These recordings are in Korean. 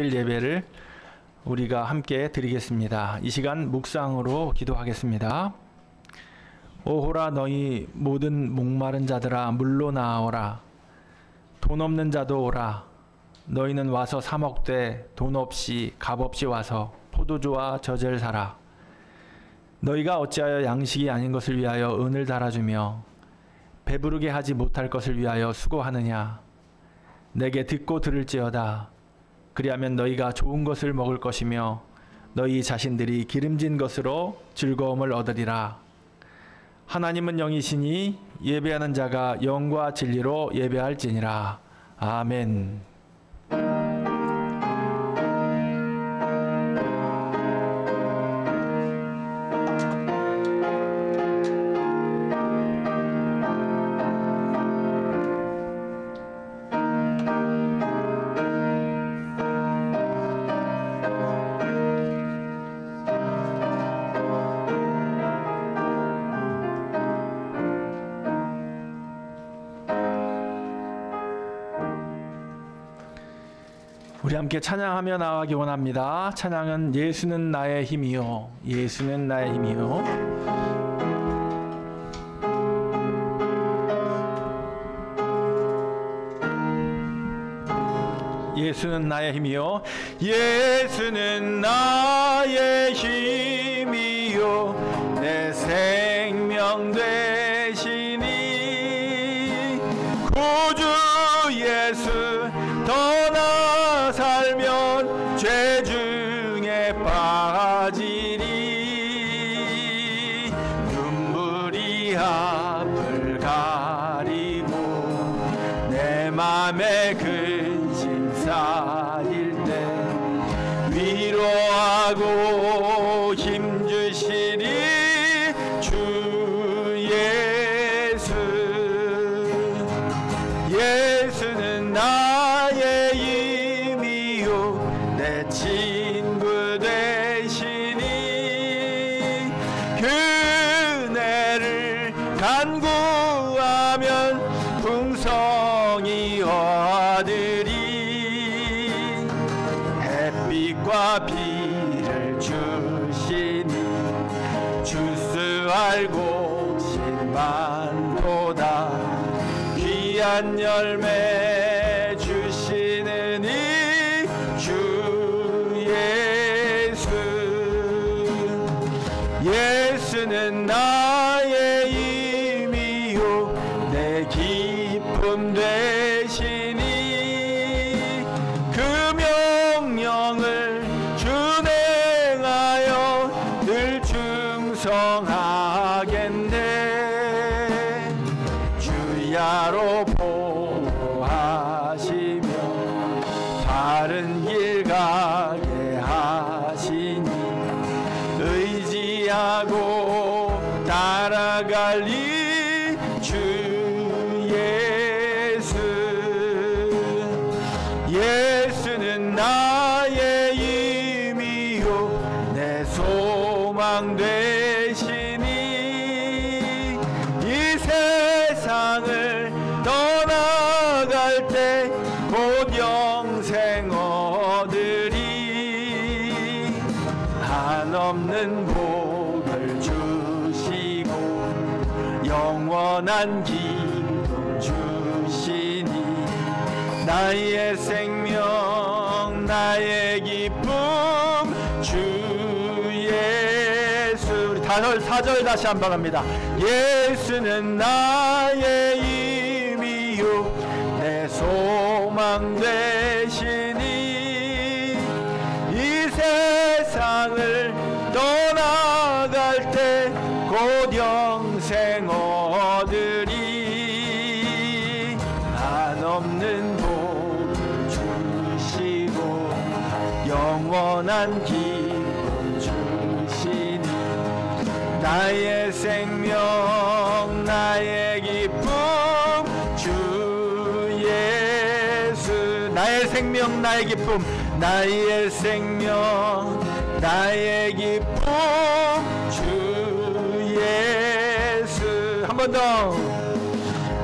예배를 우리가 함께 드리겠습니다. 이 시간 묵상으로 기도하겠습니다. 오호라 너희 모든 목마른 자들아 물로 나오라. 돈 없는 자도 오라. 너희는 와서 사 먹되 돈 없이 값 없이 와서 포도주와 젖을 사라. 너희가 어찌하여 양식이 아닌 것을 위하여 은을 달아주며 배부르게 하지 못할 것을 위하여 수고하느냐. 내게 듣고 들을지어다. 그리하면 너희가 좋은 것을 먹을 것이며 너희 자신들이 기름진 것으로 즐거움을 얻으리라. 하나님은 영이시니 예배하는 자가 영과 진리로 예배할지니라. 아멘. 우리 함께 찬양하며 나가기 원합니다. 찬양은 예수는 나의 힘이요, 예수는 나의 힘이요. 예수는 나의 힘이요, 예수는 나의 힘이요, 내 생명 되시니 구주 예수 떠나 살면 죄 중에 빠지리. 눈물이 앞을 가리고 내 맘에 근심 쌓일 때 위로하고 힘주시리 주 예수. 예수는 나의 힘이요, 내 친구 되시니 그네를 간구하면 풍성이 얻으리. 햇빛과 비를 주시니 주스할 곳이 많도다. 귀한 열매 주시는 이 주 예수. 예수는 나의 힘이요, 내 기쁨 되시니 그 명령을 준행하여 늘 충성하겠네. 주야로 보호하시며 바른 길 가게 하시니 의지하고 따라갈리 주 예수. 예수는 나의 힘이요, 내 소망 되시니 이 세상을 떠나갈 때 곧 영생 얻으리. 한없는 복을 주시고 영원한 기쁨 주시니 나의 생명 나의 기쁨 주 예수. 우리 4절 다시 한번 합니다. 예수는 나의 힘이요, 내 소망 되시니 이 세상을 떠나갈 때 곧 영생 얻으리. 한없는 복을 주시고 영원한 기쁨 주시니 나의 생명 나의 기쁨 주 예수. 나의 생명 나의 기쁨, 나의 생명 나의 기쁨 주 예수. 한 번 더.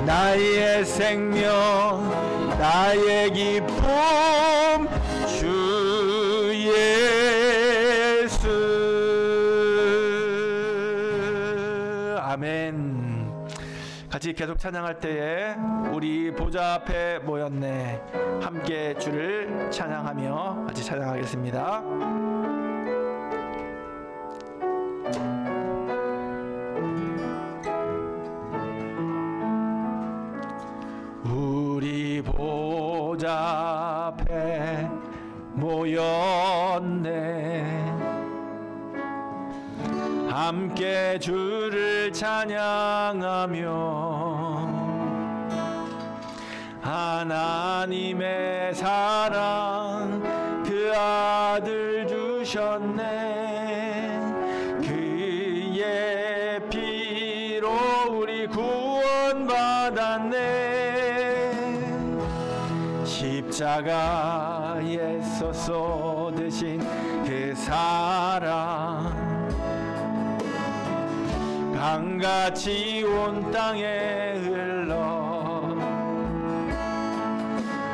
나의 생명 나의 기쁨 주 같이 계속 찬양할 때에 우리 보좌 앞에 모였네 함께 주를 찬양하며 같이 찬양하겠습니다. 우리 보좌 앞에 모였네 함께 주를 찬양하며 하나님의 사랑 그 아들 주셨네 그의 피로 우리 구원받았네 십자가에서 쏟으신 그 사랑 강같이 온 땅에 흘러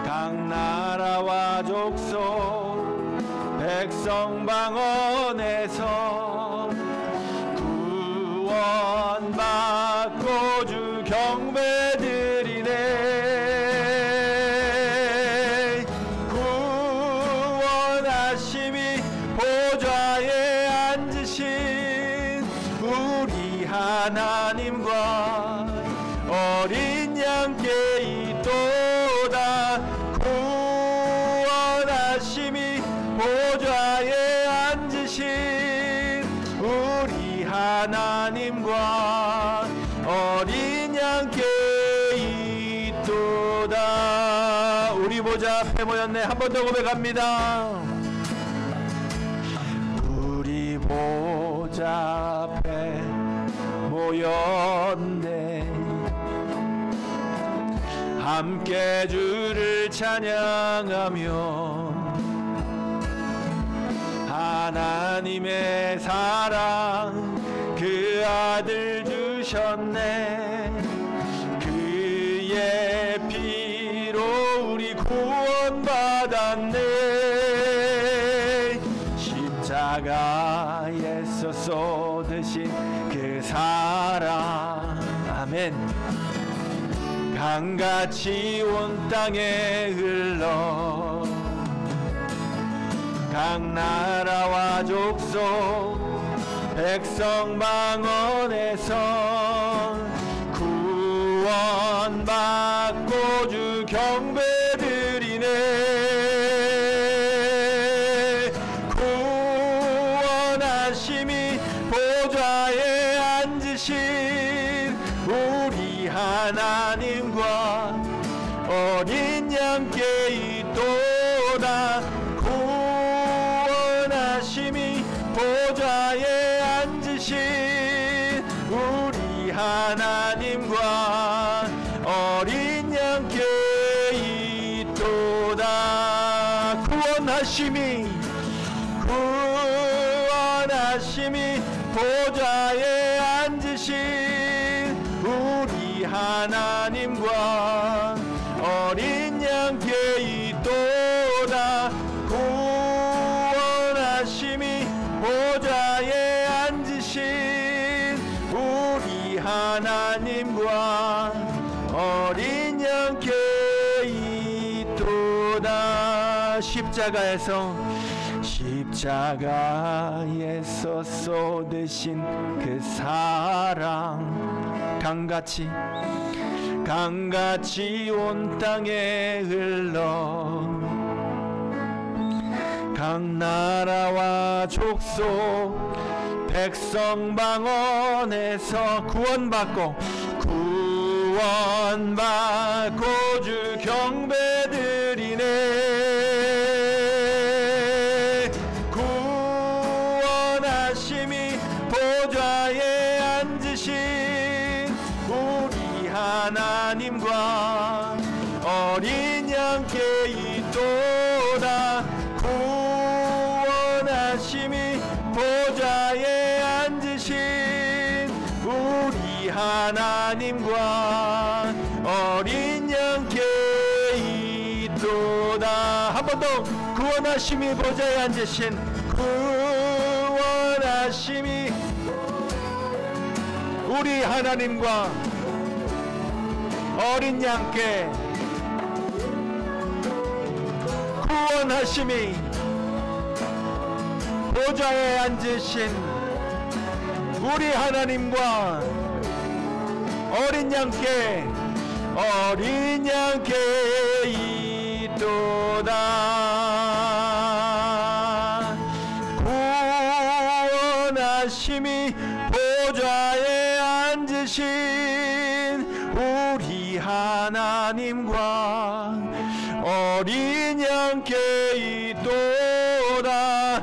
각 나라와 족속 백성 방언에서 구원받고 주 경배드리네 구원하심이 보좌에 앉으신 우리 하나님과 어린 양께 있도다 구원하심이 보좌에 앉으신 우리 하나님과 어린 양께 있도다. 우리 보좌 앞에 모였네. 한 번 더 고백합니다. 우리 보좌 앞에 모였네 함께 주를 찬양하며 하나님의 사랑 그 아들 주셨네 그의 피로 우리 구원받았네 십자가에서 쏟으신 그 사랑 아멘 강같이 온 땅에 흘러 각 나라와 족속 백성 방언에서 구원받고 주 경배드리네 구원하심이 보좌에 앉으신 우리 하나님과 어린 양께 있도다 구원하심이 보좌에 앉으신 우리 하나님과 어린 양께 있도다 구원하심이 보좌에 앉으신 우리 하나님과 어린 양께 있도다 구원하심이 보좌에 앉으신 우리 하나님과 어린 양께 있도다 십자가에서 쏟으신 그 사랑 강같이 온 땅에 흘러 각 나라와 족속 백성 방언에서 구원받고 주 경배드리네 구원하심이 보좌에 앉으신 우리 하나님과 어린 양께 있도다 구원하심이 보좌에 앉으신 우리 하나님과 어린 양께 있도다 한 번 더 구원하심이 보좌에 앉으신 구원하심이 우리 하나님과 어린 양께 구원하심이 보좌에 앉으신 우리 하나님과 어린 양께 있도다. 구원하심이 보좌에 앉으신 우리 하나님과 어린 양께 있도다.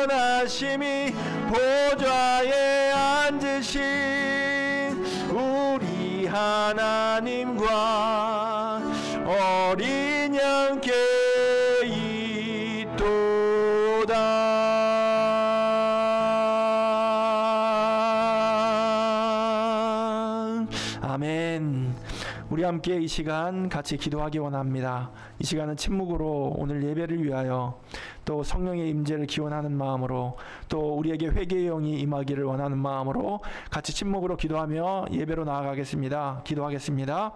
구원하심이 보좌에 앉으신 우리 하나님과 어린 양께 있도다. 아멘. 우리 함께 이 시간 같이 기도하기 원합니다. 이 시간은 침묵으로 오늘 예배를 위하여 또 성령의 임재를 기원하는 마음으로 또 우리에게 회개의 영이 임하기를 원하는 마음으로 같이 침묵으로 기도하며 예배로 나아가겠습니다. 기도하겠습니다.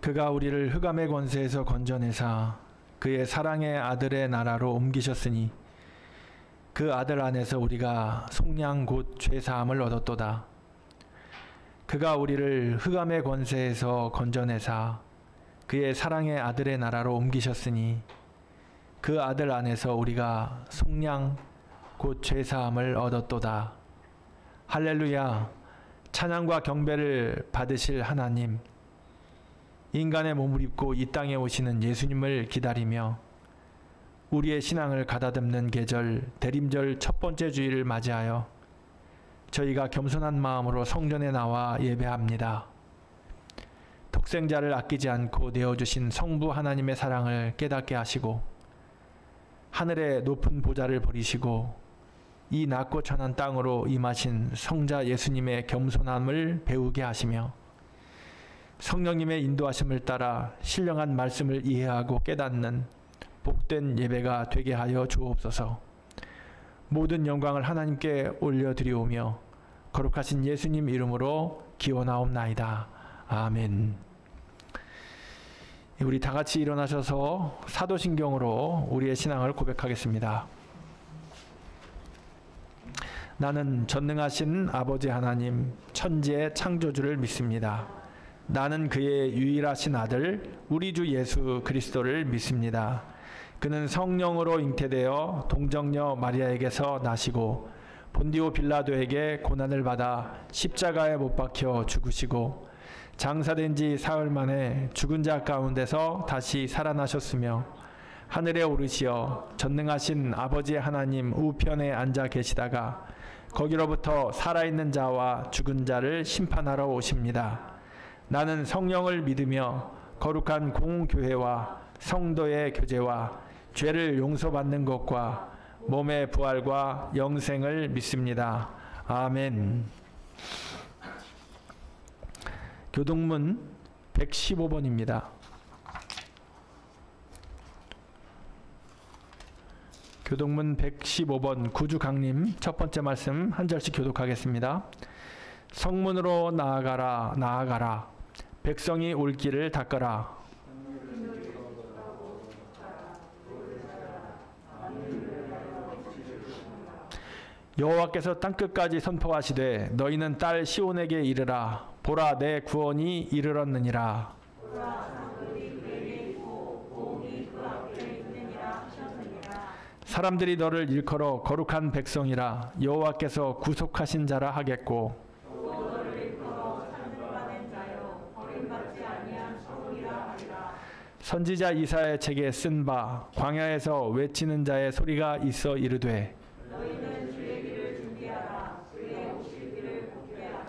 그가 우리를 흑암의 권세에서 건져내사 그의 사랑의 아들의 나라로 옮기셨으니 그 아들 안에서 우리가 속량 곧 죄사함을 얻었도다. 그가 우리를 흑암의 권세에서 건져내사 그의 사랑의 아들의 나라로 옮기셨으니 그 아들 안에서 우리가 속량 곧 죄사함을 얻었도다. 할렐루야. 찬양과 경배를 받으실 하나님, 인간의 몸을 입고 이 땅에 오시는 예수님을 기다리며 우리의 신앙을 가다듬는 계절 대림절 첫 번째 주일을 맞이하여 저희가 겸손한 마음으로 성전에 나와 예배합니다. 독생자를 아끼지 않고 내어주신 성부 하나님의 사랑을 깨닫게 하시고 하늘의 높은 보좌를 버리시고 이 낮고 천한 땅으로 임하신 성자 예수님의 겸손함을 배우게 하시며 성령님의 인도하심을 따라 신령한 말씀을 이해하고 깨닫는 복된 예배가 되게 하여 주옵소서. 모든 영광을 하나님께 올려드리오며 거룩하신 예수님 이름으로 기원하옵나이다. 아멘. 우리 다 같이 일어나셔서 사도신경으로 우리의 신앙을 고백하겠습니다. 나는 전능하신 아버지 하나님 천지의 창조주를 믿습니다. 나는 그의 유일하신 아들 우리 주 예수 그리스도를 믿습니다. 그는 성령으로 잉태되어 동정녀 마리아에게서 나시고 본디오 빌라도에게 고난을 받아 십자가에 못 박혀 죽으시고 장사된 지 사흘 만에 죽은 자 가운데서 다시 살아나셨으며 하늘에 오르시어 전능하신 아버지 하나님 우편에 앉아 계시다가 거기로부터 살아있는 자와 죽은 자를 심판하러 오십니다. 나는 성령을 믿으며 거룩한 공교회와 성도의 교제와 죄를 용서받는 것과 몸의 부활과 영생을 믿습니다. 아멘. 교동문 115번입니다. 교동문 115번 구주강림 첫 번째 말씀 한 절씩 교독하겠습니다. 성문으로 나아가라 나아가라 백성이 올 길을 닦아라. 여호와께서 땅끝까지 선포하시되 너희는 딸 시온에게 이르라. 보라 내 구원이 이르렀느니라. 사람들이 너를 일컬어 거룩한 백성이라 여호와께서 구속하신 자라 하겠고 선지자 이사야의 책에 쓴 바 광야에서 외치는 자의 소리가 있어 이르되 너희는 주의 길을 준비하라. 그의 오실 길을 곱게 하라.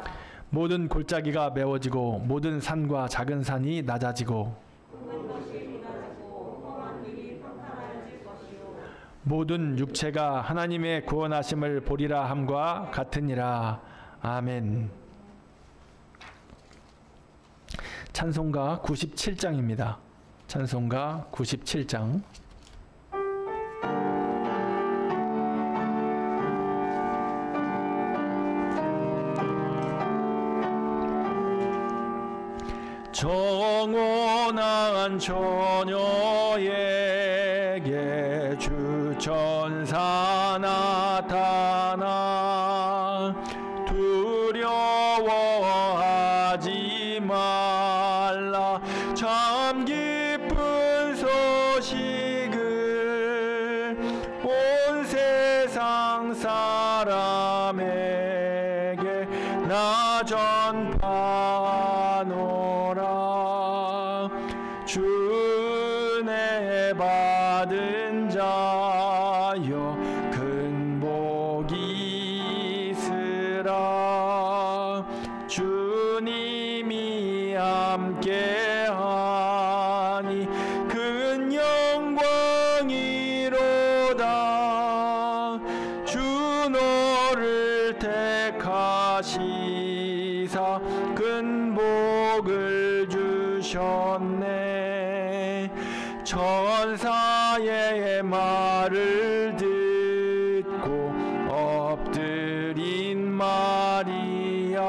모든 골짜기가 메워지고 모든 산과 작은 산이 낮아지고 굵은 것이 쏟아지고 험한 길이 평탄해질 것이요 모든 육체가 하나님의 구원하심을 보리라 함과 같으니라. 아멘. 찬송가 97장입니다. 찬송가 97장. 정원한 처녀에게 주 천사 나타나 두려워하지 말라. 참 기쁜 소식을 온 세상 사람에게 나 전파노라. 주 은혜 받은 자여 큰 복이 있으라. 주님이 함께하니 큰 영광이로다. 주 너를 택하시사 큰 복을 주셨네. 천사의 말을 듣고 엎드린 마리아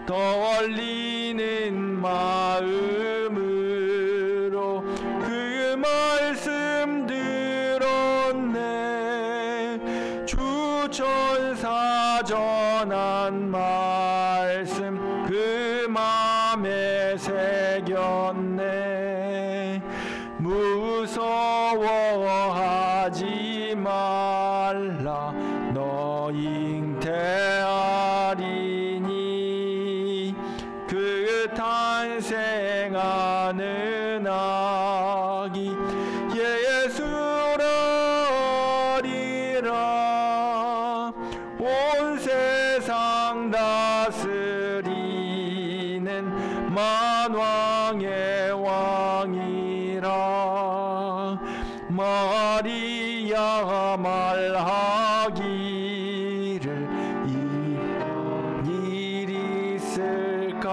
떨리는 마음으로 그 말씀 들었네. 주 천사 전한 말씀 그 맘에 새겼네. 무서워하지 말라. 너 잉태하리니 그 탄생하는 아기 예수라리라. 온 세상 다스리는 만왕의 왕이라. 마리아 말하기를 일 있을까.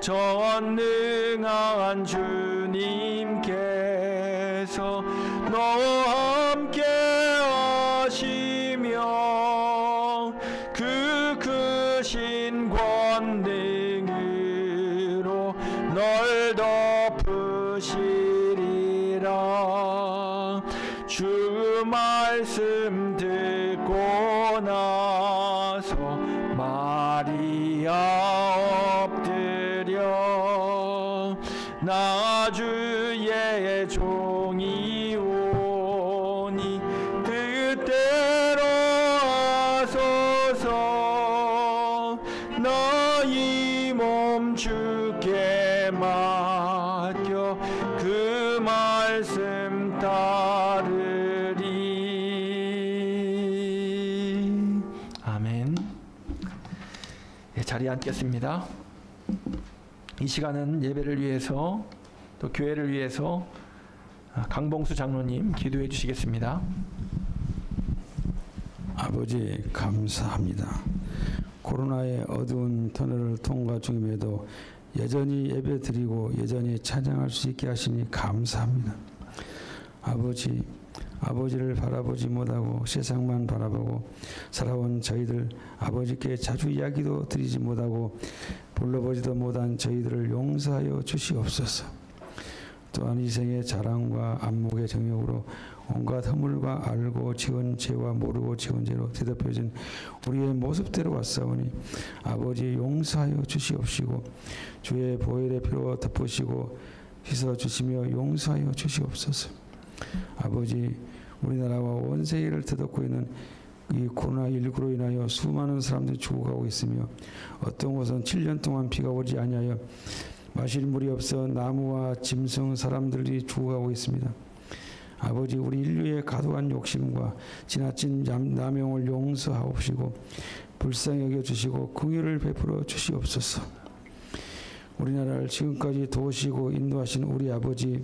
전능한 주님께서 너와 함께 하시며 그 크신 권능으로 널 덮으시리라. 주 말씀 듣고 나서 마리아 엎드려 나 주의 종이 오니 뜻대로 하소서. 너희 몸 주께 맡겨 그 말씀 따르리. 자리에 앉겠습니다. 이 시간은 예배를 위해서 또 교회를 위해서 강봉수 장로님 기도해 주시겠습니다. 아버지 감사합니다. 코로나의 어두운 터널을 통과 중임에도 여전히 예배드리고 여전히 찬양할 수 있게 하시니 감사합니다. 아버지를 바라보지 못하고 세상만 바라보고 살아온 저희들, 아버지께 자주 이야기도 드리지 못하고 불러보지도 못한 저희들을 용서하여 주시옵소서. 또한 이 생의 자랑과 안목의 정욕으로 온갖 허물과 알고 지은 죄와 모르고 지은 죄로 뒤덮여진 우리의 모습대로 왔사오니 아버지 용서하여 주시옵시고 주의 보혈의 피로 덮으시고 씻어주시며 용서하여 주시옵소서. 아버지, 우리나라와 온 세계를 뒤덮고 있는 이 코로나19로 인하여 수많은 사람들이 죽어가고 있으며 어떤 곳은 7년 동안 비가 오지 아니하여 마실 물이 없어 나무와 짐승 사람들이 죽어가고 있습니다. 아버지, 우리 인류의 과도한 욕심과 지나친 남용을 용서하옵시고 불쌍히 여겨주시고 긍휼을 베풀어 주시옵소서. 우리나라를 지금까지 도우시고 인도하신 우리 아버지,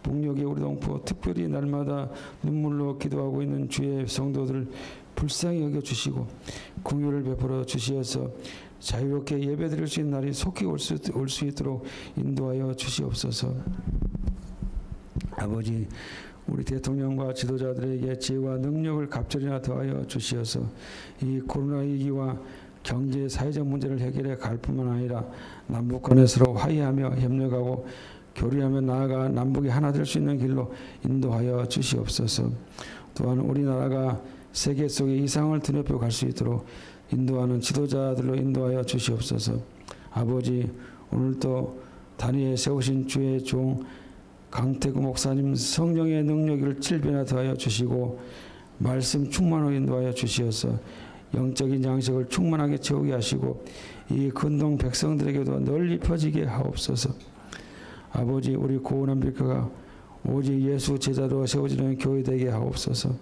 북녘의 우리 동포, 특별히 날마다 눈물로 기도하고 있는 주의 성도들 불쌍히 여겨주시고 긍휼을 베풀어 주시어서 자유롭게 예배드릴 수 있는 날이 속히 올 수 있도록 인도하여 주시옵소서. 아버지, 우리 대통령과 지도자들에게 지혜와 능력을 갑절이나 더하여 주시어서 이 코로나 위기와 경제, 사회적 문제를 해결해 갈 뿐만 아니라 남북 간에 서로 화해하며 협력하고 교류하며 나아가 남북이 하나 될 수 있는 길로 인도하여 주시옵소서. 또한 우리나라가 세계 속의 이상을 드높여 갈 수 있도록 인도하는 지도자들로 인도하여 주시옵소서. 아버지, 오늘도 단위에 세우신 주의 종 강태구 목사님 성령의 능력을 질변에 더하여 주시고 말씀 충만하게 인도하여 주시어서 영적인 양식을 충만하게 채우게 하시고 이 근동 백성들에게도 널리 퍼지게 하옵소서. 아버지, 우리 고운한빛교가 오직 예수 제자로 세워지는 교회 되게 하옵소서.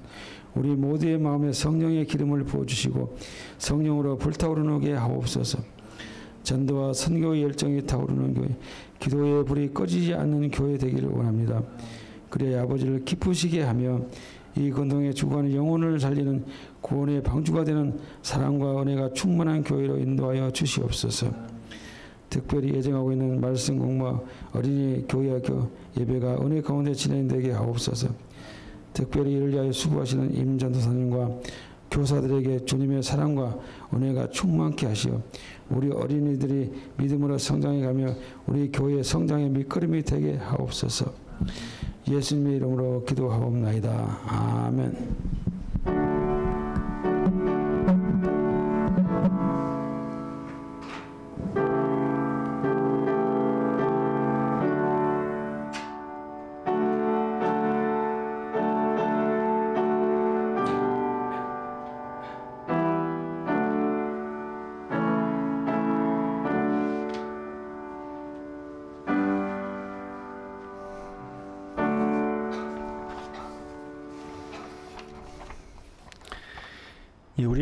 우리 모두의 마음에 성령의 기름을 부어주시고 성령으로 불타오르게 하옵소서. 전도와 선교의 열정이 타오르는 교회, 기도의 불이 꺼지지 않는 교회 되기를 원합니다. 그래야 아버지를 기쁘시게 하며 이 근동의 주관의 영혼을 살리는 구원의 방주가 되는 사랑과 은혜가 충만한 교회로 인도하여 주시옵소서. 특별히 예정하고 있는 말씀 공부와 어린이 교회학교 예배가 은혜 가운데 진행되게 하옵소서. 특별히 이를 위하여 수고하시는 임전도사님과 교사들에게 주님의 사랑과 은혜가 충만케 하시어 우리 어린이들이 믿음으로 성장해가며 우리 교회의 성장의 밑거름이 되게 하옵소서. 예수님의 이름으로 기도하옵나이다. 아멘.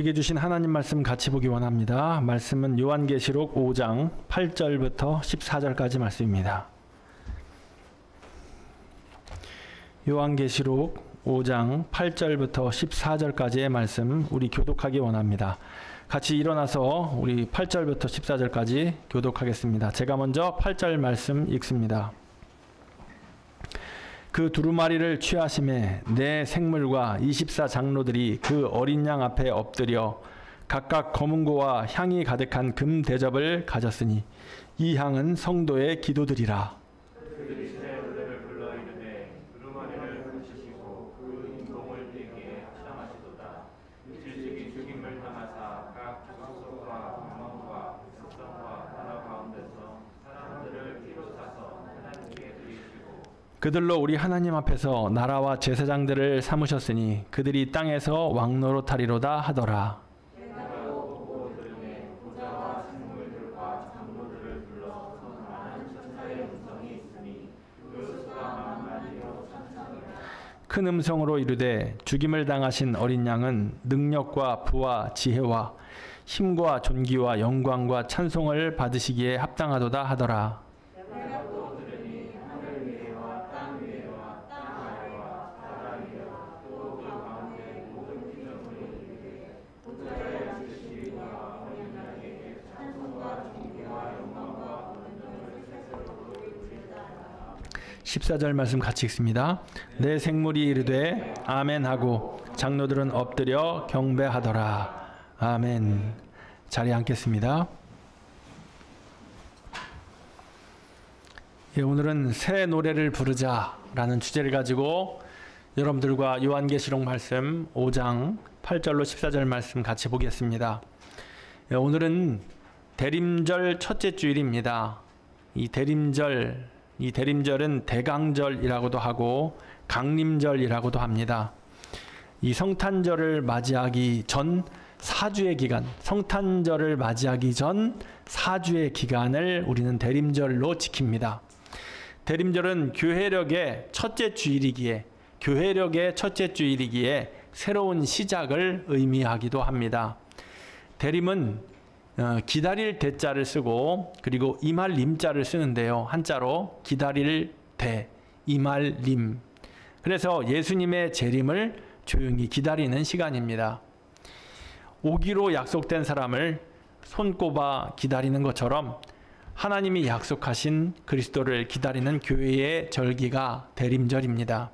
우리에게 주신 하나님 말씀 같이 보기 원합니다. 말씀은 요한계시록 5장 8절부터 14절까지 말씀입니다. 요한계시록 5장 8절부터 14절까지의 말씀 우리 교독하기 원합니다. 같이 일어나서 우리 8절부터 14절까지 교독하겠습니다. 제가 먼저 8절 말씀 읽습니다. 그 두루마리를 취하심에 내 생물과 24장로들이 그 어린 양 앞에 엎드려 각각 검은고와 향이 가득한 금 대접을 가졌으니 이 향은 성도의 기도들이라. 그들로 우리 하나님 앞에서 나라와 제사장들을 삼으셨으니 그들이 땅에서 왕노릇하리로다 하더라. 큰 음성으로 이르되 죽임을 당하신 어린 양은 능력과 부와 지혜와 힘과 존귀와 영광과 찬송을 받으시기에 합당하도다 하더라. (14절) 말씀 같이 읽습니다. 내 생물이 이르되 아멘 하고 장로들은 엎드려 경배하더라. 아멘. 자리에 앉겠습니다. 예, 오늘은 새 노래를 부르자라는 주제를 가지고 여러분들과 요한계시록 말씀 5장 8절로 14절 말씀 같이 보겠습니다. 예, 오늘은 대림절 첫째 주일입니다. 이 대림절은 대강절이라고도 하고 강림절이라고도 합니다. 이 성탄절을 맞이하기 전 4주의 기간, 성탄절을 맞이하기 전 4주의 기간을 우리는 대림절로 지킵니다. 대림절은 교회력의 첫째 주일이기에 새로운 시작을 의미하기도 합니다. 대림은 기다릴 대자를 쓰고 그리고 임할 림자를 쓰는데요. 한자로 기다릴 대, 임할 림. 그래서 예수님의 재림을 조용히 기다리는 시간입니다. 오기로 약속된 사람을 손꼽아 기다리는 것처럼 하나님이 약속하신 그리스도를 기다리는 교회의 절기가 대림절입니다.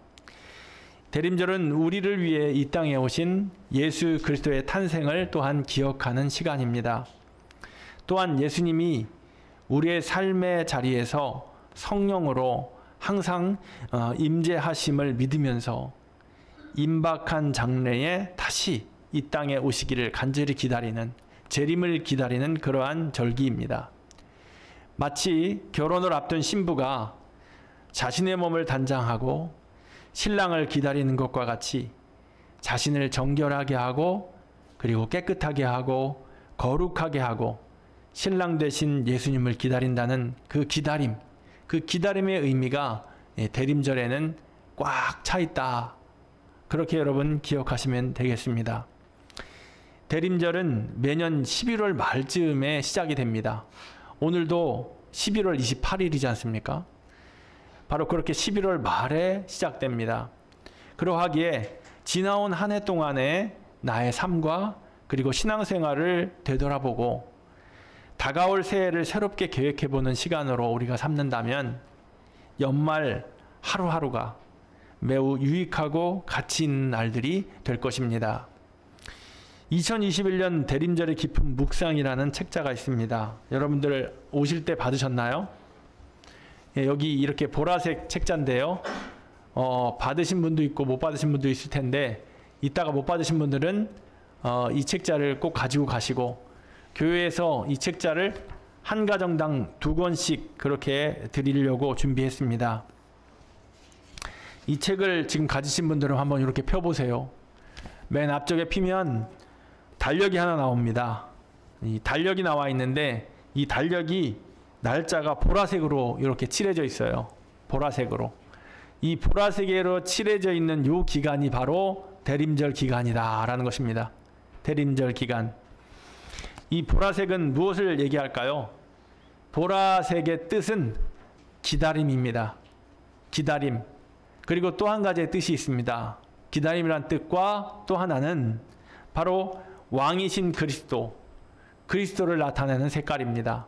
대림절은 우리를 위해 이 땅에 오신 예수 그리스도의 탄생을 또한 기억하는 시간입니다. 또한 예수님이 우리의 삶의 자리에서 성령으로 항상 임재하심을 믿으면서 임박한 장래에 다시 이 땅에 오시기를 간절히 기다리는, 재림을 기다리는 그러한 절기입니다. 마치 결혼을 앞둔 신부가 자신의 몸을 단장하고 신랑을 기다리는 것과 같이 자신을 정결하게 하고 그리고 깨끗하게 하고 거룩하게 하고 신랑 되신 예수님을 기다린다는 그 기다림의 의미가 대림절에는 꽉 차 있다. 그렇게 여러분 기억하시면 되겠습니다. 대림절은 매년 11월 말쯤에 시작이 됩니다. 오늘도 11월 28일이지 않습니까? 바로 그렇게 11월 말에 시작됩니다. 그러하기에 지나온 한 해 동안의 나의 삶과 그리고 신앙생활을 되돌아보고 다가올 새해를 새롭게 계획해보는 시간으로 우리가 삼는다면 연말 하루하루가 매우 유익하고 가치 있는 날들이 될 것입니다. 2021년 대림절의 깊은 묵상이라는 책자가 있습니다. 여러분들 오실 때 받으셨나요? 예, 여기 이렇게 보라색 책자인데요. 받으신 분도 있고 못 받으신 분도 있을 텐데 이따가 못 받으신 분들은 이 책자를 꼭 가지고 가시고 교회에서 이 책자를 한 가정당 2권씩 그렇게 드리려고 준비했습니다. 이 책을 지금 가지신 분들은 한번 이렇게 펴보세요. 맨 앞쪽에 피면 달력이 하나 나옵니다. 이 달력이 나와 있는데 이 달력이 날짜가 보라색으로 이렇게 칠해져 있어요. 보라색으로. 이 보라색으로 칠해져 있는 이 기간이 바로 대림절 기간이다라는 것입니다. 대림절 기간. 이 보라색은 무엇을 얘기할까요? 보라색의 뜻은 기다림입니다. 기다림. 그리고 또 한 가지의 뜻이 있습니다. 기다림이란 뜻과 또 하나는 바로 왕이신 그리스도를 나타내는 색깔입니다.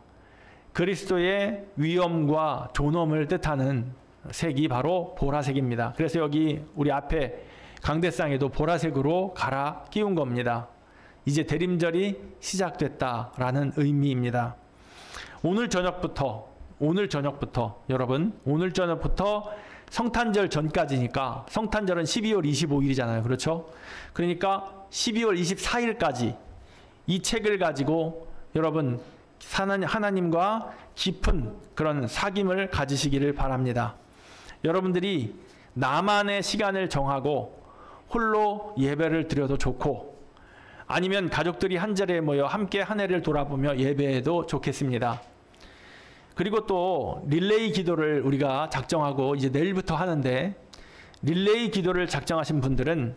그리스도의 위엄과 존엄을 뜻하는 색이 바로 보라색입니다. 그래서 여기 우리 앞에 강대상에도 보라색으로 갈아 끼운 겁니다. 이제 대림절이 시작됐다라는 의미입니다. 오늘 저녁부터 여러분, 오늘 저녁부터 성탄절 전까지니까 성탄절은 12월 25일이잖아요. 그렇죠? 그러니까 12월 24일까지 이 책을 가지고 여러분 하나님과 깊은 그런 사귐을 가지시기를 바랍니다. 여러분들이 나만의 시간을 정하고 홀로 예배를 드려도 좋고 아니면 가족들이 한 자리에 모여 함께 한 해를 돌아보며 예배해도 좋겠습니다. 그리고 또 릴레이 기도를 우리가 작정하고 이제 내일부터 하는데 릴레이 기도를 작정하신 분들은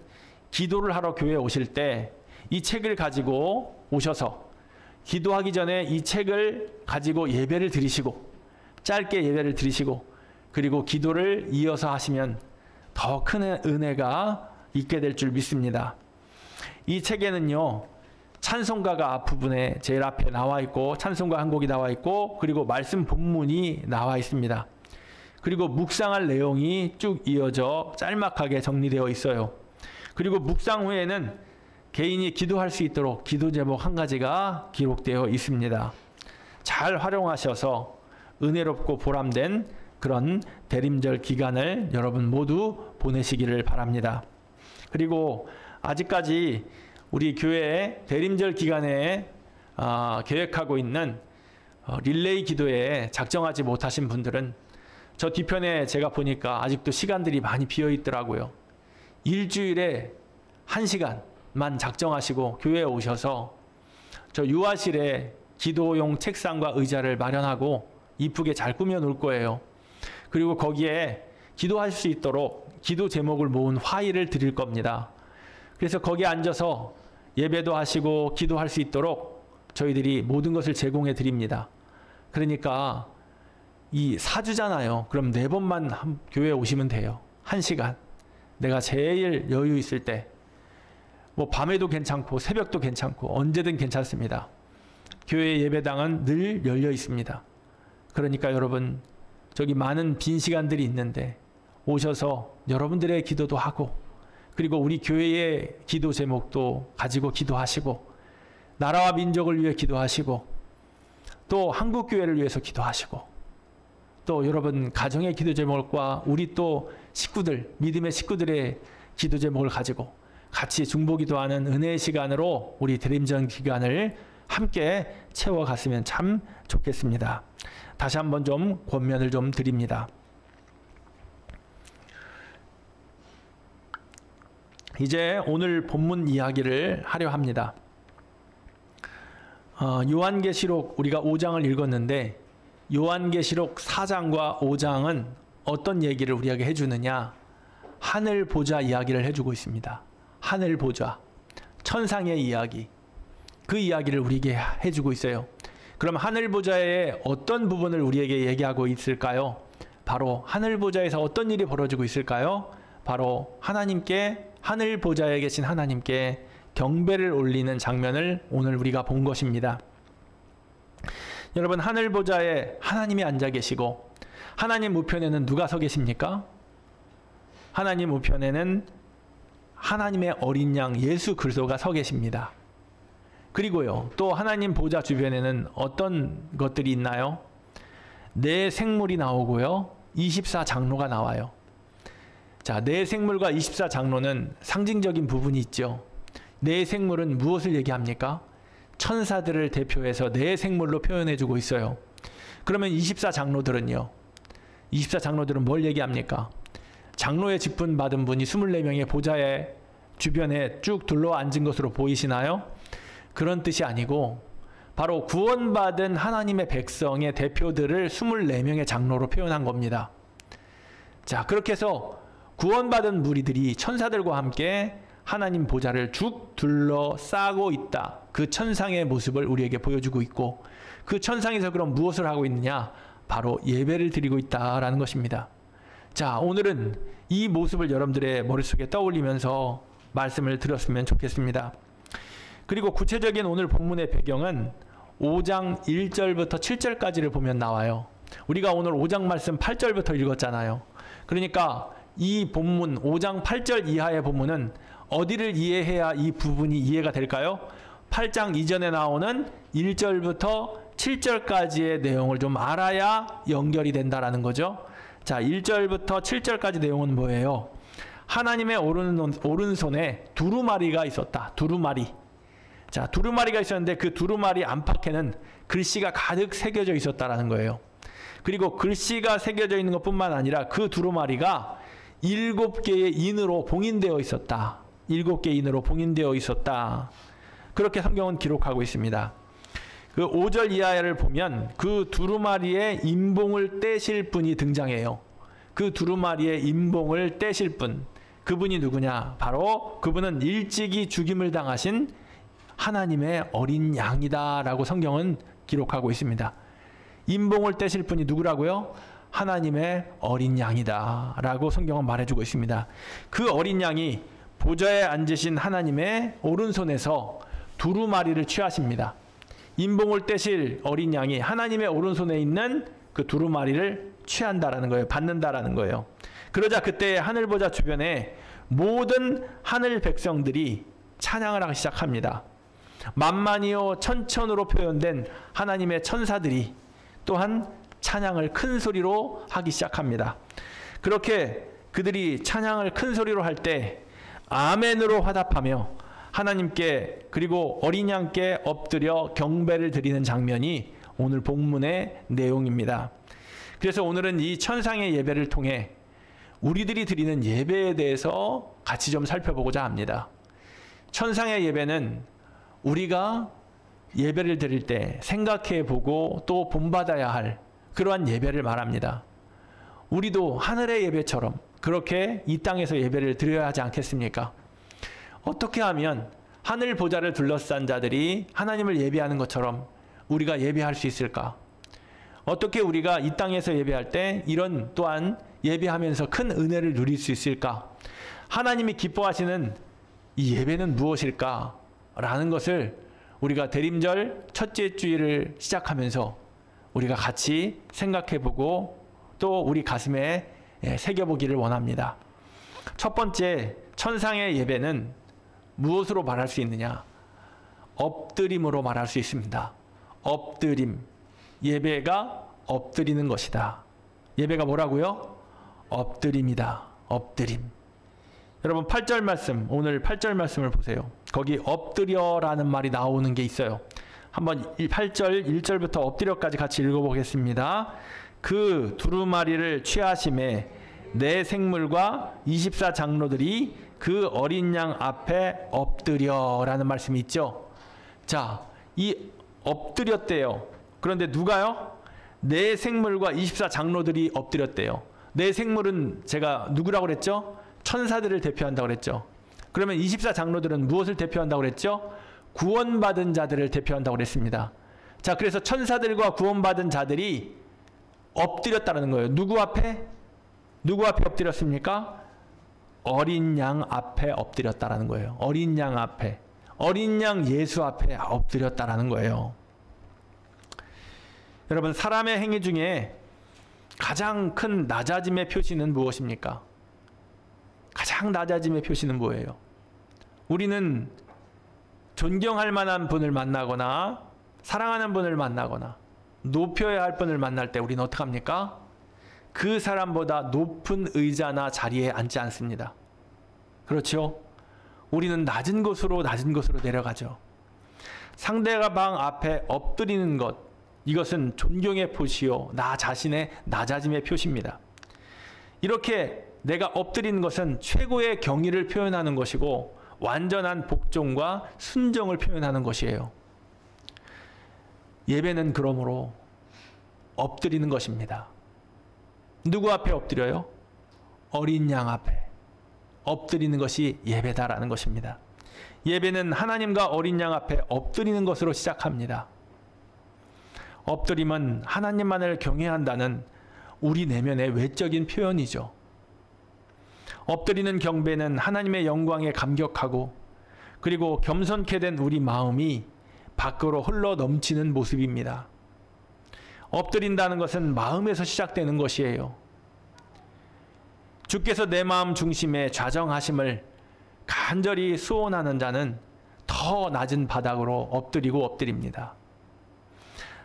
기도를 하러 교회에 오실 때 이 책을 가지고 오셔서 기도하기 전에 이 책을 가지고 예배를 드리시고, 짧게 예배를 드리시고, 그리고 기도를 이어서 하시면 더 큰 은혜가 있게 될 줄 믿습니다. 이 책에는요, 찬송가가 앞부분에 제일 앞에 나와 있고, 찬송가 한 곡이 나와 있고, 그리고 말씀 본문이 나와 있습니다. 그리고 묵상할 내용이 쭉 이어져 짤막하게 정리되어 있어요. 그리고 묵상 후에는 개인이 기도할 수 있도록 기도 제목 한 가지가 기록되어 있습니다. 잘 활용하셔서 은혜롭고 보람된 그런 대림절 기간을 여러분 모두 보내시기를 바랍니다. 그리고 아직까지 우리 교회에 대림절 기간에 계획하고 있는 릴레이 기도에 작정하지 못하신 분들은 저 뒤편에 제가 보니까 아직도 시간들이 많이 비어 있더라고요. 일주일에 1시간만 작정하시고 교회에 오셔서 저 유아실에 기도용 책상과 의자를 마련하고 이쁘게 잘 꾸며 놓을 거예요. 그리고 거기에 기도할 수 있도록 기도 제목을 모은 화일을 드릴 겁니다. 그래서 거기에 앉아서 예배도 하시고 기도할 수 있도록 저희들이 모든 것을 제공해 드립니다. 그러니까 이 사주잖아요. 그럼 4번만 교회에 오시면 돼요. 1시간. 내가 제일 여유 있을 때, 뭐 밤에도 괜찮고 새벽도 괜찮고 언제든 괜찮습니다. 교회 예배당은 늘 열려 있습니다. 그러니까 여러분, 저기 많은 빈 시간들이 있는데 오셔서 여러분들의 기도도 하고, 그리고 우리 교회의 기도 제목도 가지고 기도하시고, 나라와 민족을 위해 기도하시고, 또 한국 교회를 위해서 기도하시고, 또 여러분 가정의 기도 제목과 우리 또 식구들, 믿음의 식구들의 기도 제목을 가지고 같이 중보기도하는 은혜의 시간으로 우리 대림절 기간을 함께 채워갔으면 참 좋겠습니다. 다시 한번 좀 권면을 좀 드립니다. 이제 오늘 본문 이야기를 하려 합니다. 요한계시록 우리가 5장을 읽었는데, 요한계시록 4장과 5장은 어떤 얘기를 우리에게 해주느냐? 하늘 보좌 이야기를 해주고 있습니다. 하늘 보좌, 천상의 이야기, 그 이야기를 우리에게 해주고 있어요. 그럼 하늘 보좌의 어떤 부분을 우리에게 얘기하고 있을까요? 바로 하늘 보좌에서 어떤 일이 벌어지고 있을까요? 바로 하나님께, 하늘 보좌에 계신 하나님께 경배를 올리는 장면을 오늘 우리가 본 것입니다. 여러분, 하늘 보좌에 하나님이 앉아 계시고, 하나님 우편에는 누가 서 계십니까? 하나님 우편에는 하나님의 어린 양 예수 그리스도가 서 계십니다. 그리고요, 또 하나님 보좌 주변에는 어떤 것들이 있나요? 네 생물이 나오고요, 24장로가 나와요. 자, 네 생물과 24장로는 상징적인 부분이 있죠. 네 생물은 무엇을 얘기합니까? 천사들을 대표해서 네 생물로 표현해주고 있어요. 그러면 24장로들은요? 24장로들은 뭘 얘기합니까? 장로의 직분 받은 분이 24명의 보좌의 주변에 쭉 둘러 앉은 것으로 보이시나요? 그런 뜻이 아니고 바로 구원받은 하나님의 백성의 대표들을 24명의 장로로 표현한 겁니다. 자, 그렇게 해서 구원받은 무리들이 천사들과 함께 하나님 보좌를 쭉 둘러싸고 있다. 그 천상의 모습을 우리에게 보여주고 있고, 그 천상에서 그럼 무엇을 하고 있느냐? 바로 예배를 드리고 있다라는 것입니다. 자, 오늘은 이 모습을 여러분들의 머릿속에 떠올리면서 말씀을 드렸으면 좋겠습니다. 그리고 구체적인 오늘 본문의 배경은 5장 1절부터 7절까지를 보면 나와요. 우리가 오늘 5장 말씀 8절부터 읽었잖아요. 그러니까 이 본문 5장 8절 이하의 본문은 어디를 이해해야 이 부분이 이해가 될까요? 8장 이전에 나오는 1절부터 7절까지의 내용을 좀 알아야 연결이 된다라는 거죠. 자, 1절부터 7절까지 내용은 뭐예요? 하나님의 오른손에 두루마리가 있었다. 두루마리. 자, 두루마리가 있었는데 그 두루마리 안팎에는 글씨가 가득 새겨져 있었다라는 거예요. 그리고 글씨가 새겨져 있는 것뿐만 아니라 그 두루마리가 7개의 인으로 봉인되어 있었다. 7개의 인으로 봉인되어 있었다. 그렇게 성경은 기록하고 있습니다. 그 5절 이하를 보면 그 두루마리의 인봉을 떼실 분이 등장해요. 그 두루마리의 인봉을 떼실 분, 그분이 누구냐? 바로 그분은 일찍이 죽임을 당하신 하나님의 어린 양이다라고 성경은 기록하고 있습니다. 임봉을 떼실 분이 누구라고요? 하나님의 어린 양이다라고 성경은 말해주고 있습니다. 그 어린 양이 보좌에 앉으신 하나님의 오른손에서 두루마리를 취하십니다. 임봉을 떼실 어린 양이 하나님의 오른손에 있는 그 두루마리를 취한다라는 거예요. 받는다라는 거예요. 그러자 그때 하늘보좌 주변에 모든 하늘 백성들이 찬양을 하기 시작합니다. 만만이요 천천으로 표현된 하나님의 천사들이 또한 찬양을 큰 소리로 하기 시작합니다. 그렇게 그들이 찬양을 큰 소리로 할 때 아멘으로 화답하며 하나님께 그리고 어린 양께 엎드려 경배를 드리는 장면이 오늘 본문의 내용입니다. 그래서 오늘은 이 천상의 예배를 통해 우리들이 드리는 예배에 대해서 같이 좀 살펴보고자 합니다. 천상의 예배는 우리가 예배를 드릴 때 생각해 보고 또 본받아야 할 그러한 예배를 말합니다. 우리도 하늘의 예배처럼 그렇게 이 땅에서 예배를 드려야 하지 않겠습니까? 어떻게 하면 하늘 보좌를 둘러싼 자들이 하나님을 예배하는 것처럼 우리가 예배할 수 있을까? 어떻게 우리가 이 땅에서 예배할 때 이런 또한 예배하면서 큰 은혜를 누릴 수 있을까? 하나님이 기뻐하시는 이 예배는 무엇일까? 라는 것을 우리가 대림절 첫째 주일을 시작하면서 우리가 같이 생각해보고 또 우리 가슴에 새겨보기를 원합니다. 첫 번째, 천상의 예배는 무엇으로 말할 수 있느냐? 엎드림으로 말할 수 있습니다. 엎드림. 예배가 엎드리는 것이다. 예배가 뭐라고요? 엎드림이다. 엎드림. 여러분 8절 말씀, 오늘 8절 말씀을 보세요. 거기 엎드려라는 말이 나오는 게 있어요. 한번 8절 1절부터 엎드려까지 같이 읽어보겠습니다. 그 두루마리를 취하심에 내 생물과 24장로들이 그 어린 양 앞에 엎드려라는 말씀이 있죠. 자, 이 엎드렸대요. 그런데 누가요? 내 생물과 24장로들이 엎드렸대요. 내 생물은 제가 누구라고 그랬죠? 천사들을 대표한다고 그랬죠. 그러면 24장로들은 무엇을 대표한다고 그랬죠? 구원받은 자들을 대표한다고 그랬습니다. 자, 그래서 천사들과 구원받은 자들이 엎드렸다는 거예요. 누구 앞에? 누구 앞에 엎드렸습니까? 어린 양 앞에 엎드렸다라는 거예요. 어린 양 앞에. 어린 양 예수 앞에 엎드렸다라는 거예요. 여러분, 사람의 행위 중에 가장 큰 낮아짐의 표시는 무엇입니까? 가장 낮아짐의 표시는 뭐예요? 우리는 존경할 만한 분을 만나거나 사랑하는 분을 만나거나 높여야 할 분을 만날 때 우리는 어떻게 합니까? 그 사람보다 높은 의자나 자리에 앉지 않습니다. 그렇죠? 우리는 낮은 곳으로 내려가죠. 상대방 앞에 엎드리는 것, 이것은 존경의 표시요, 나 자신의 낮아짐의 표시입니다. 이렇게 내가 엎드리는 것은 최고의 경의를 표현하는 것이고 완전한 복종과 순정을 표현하는 것이에요. 예배는 그러므로 엎드리는 것입니다. 누구 앞에 엎드려요? 어린 양 앞에 엎드리는 것이 예배다라는 것입니다. 예배는 하나님과 어린 양 앞에 엎드리는 것으로 시작합니다. 엎드림은 하나님만을 경외한다는 우리 내면의 외적인 표현이죠. 엎드리는 경배는 하나님의 영광에 감격하고 그리고 겸손케 된 우리 마음이 밖으로 흘러 넘치는 모습입니다. 엎드린다는 것은 마음에서 시작되는 것이에요. 주께서 내 마음 중심에 좌정하심을 간절히 소원하는 자는 더 낮은 바닥으로 엎드립니다.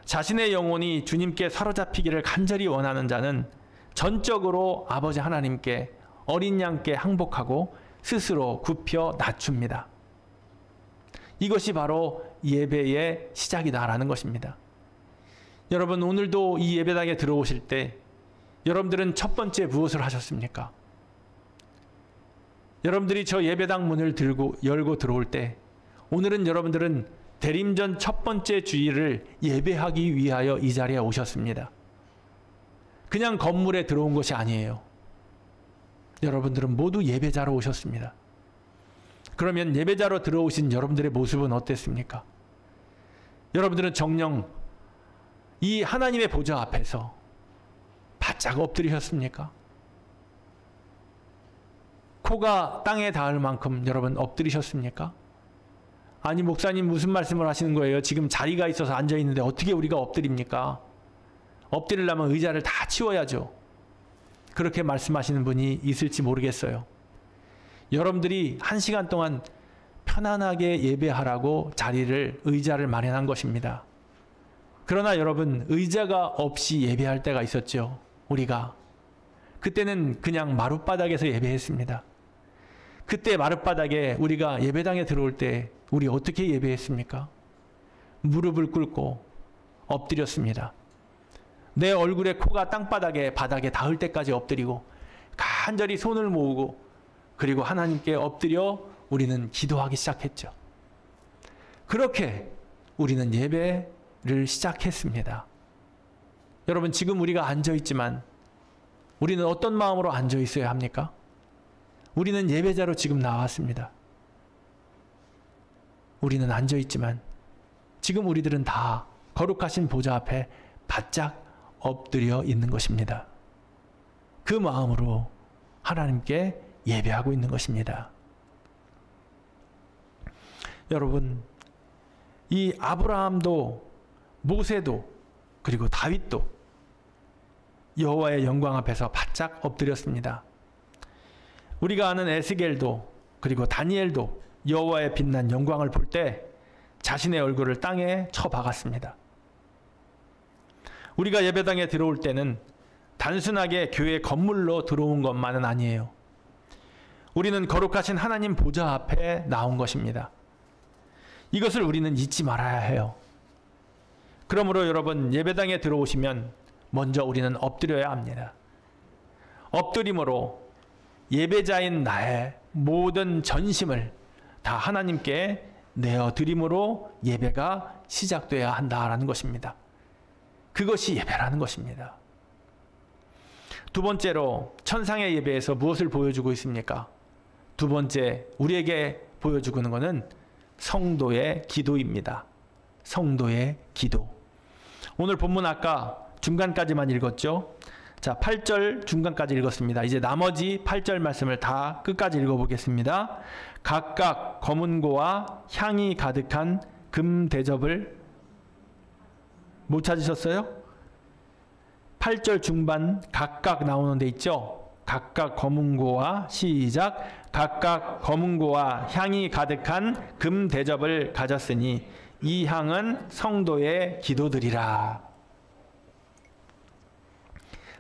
자신의 영혼이 주님께 사로잡히기를 간절히 원하는 자는 전적으로 아버지 하나님께 어린 양께 항복하고 스스로 굽혀 낮춥니다. 이것이 바로 예배의 시작이다라는 것입니다. 여러분, 오늘도 이 예배당에 들어오실 때 여러분들은 첫 번째 무엇을 하셨습니까? 여러분들이 저 예배당 문을 열고 들어올 때 오늘은 여러분들은 대림전 첫 번째 주일을 예배하기 위하여 이 자리에 오셨습니다. 그냥 건물에 들어온 것이 아니에요. 여러분들은 모두 예배자로 오셨습니다. 그러면 예배자로 들어오신 여러분들의 모습은 어땠습니까? 여러분들은 정녕 이 하나님의 보좌 앞에서 바짝 엎드리셨습니까? 코가 땅에 닿을 만큼 여러분 엎드리셨습니까? 아니 목사님 무슨 말씀을 하시는 거예요? 지금 자리가 있어서 앉아있는데 어떻게 우리가 엎드립니까? 엎드리려면 의자를 다 치워야죠. 그렇게 말씀하시는 분이 있을지 모르겠어요. 여러분들이 1시간 동안 편안하게 예배하라고 의자를 마련한 것입니다. 그러나 여러분 의자가 없이 예배할 때가 있었죠. 우리가 그때는 그냥 마룻바닥에서 예배했습니다. 그때 마룻바닥에 우리가 예배당에 들어올 때 우리 어떻게 예배했습니까? 무릎을 꿇고 엎드렸습니다. 내 얼굴에 코가 바닥에 닿을 때까지 엎드리고 간절히 손을 모으고 그리고 하나님께 엎드려 우리는 기도하기 시작했죠. 그렇게 우리는 예배를 시작했습니다. 여러분 지금 우리가 앉아있지만 우리는 어떤 마음으로 앉아있어야 합니까? 우리는 예배자로 지금 나왔습니다. 우리는 앉아있지만 지금 우리들은 다 거룩하신 보좌 앞에 바짝 엎드려 있는 것입니다. 그 마음으로 하나님께 예배하고 있는 것입니다. 여러분, 이 아브라함도 모세도 그리고 다윗도 여호와의 영광 앞에서 바짝 엎드렸습니다. 우리가 아는 에스겔도 그리고 다니엘도 여호와의 빛난 영광을 볼 때 자신의 얼굴을 땅에 쳐박았습니다. 우리가 예배당에 들어올 때는 단순하게 교회 건물로 들어온 것만은 아니에요. 우리는 거룩하신 하나님 보좌 앞에 나온 것입니다. 이것을 우리는 잊지 말아야 해요. 그러므로 여러분 예배당에 들어오시면 먼저 우리는 엎드려야 합니다. 엎드림으로 예배자인 나의 모든 전심을 다 하나님께 내어드림으로 예배가 시작돼야 한다라는 것입니다. 그것이 예배라는 것입니다. 두 번째로 천상의 예배에서 무엇을 보여주고 있습니까? 두 번째 우리에게 보여주고 있는 것은 성도의 기도입니다. 성도의 기도. 오늘 본문 아까 중간까지만 읽었죠? 자, 8절 중간까지 읽었습니다. 이제 나머지 8절 말씀을 다 끝까지 읽어보겠습니다. 각각 검은고와 향이 가득한 금 대접을 못 찾으셨어요? 8절 중반 각각 나오는 데 있죠? 각각 검은고와 시작 각각 검은고와 향이 가득한 금 대접을 가졌으니 이 향은 성도의 기도들이라.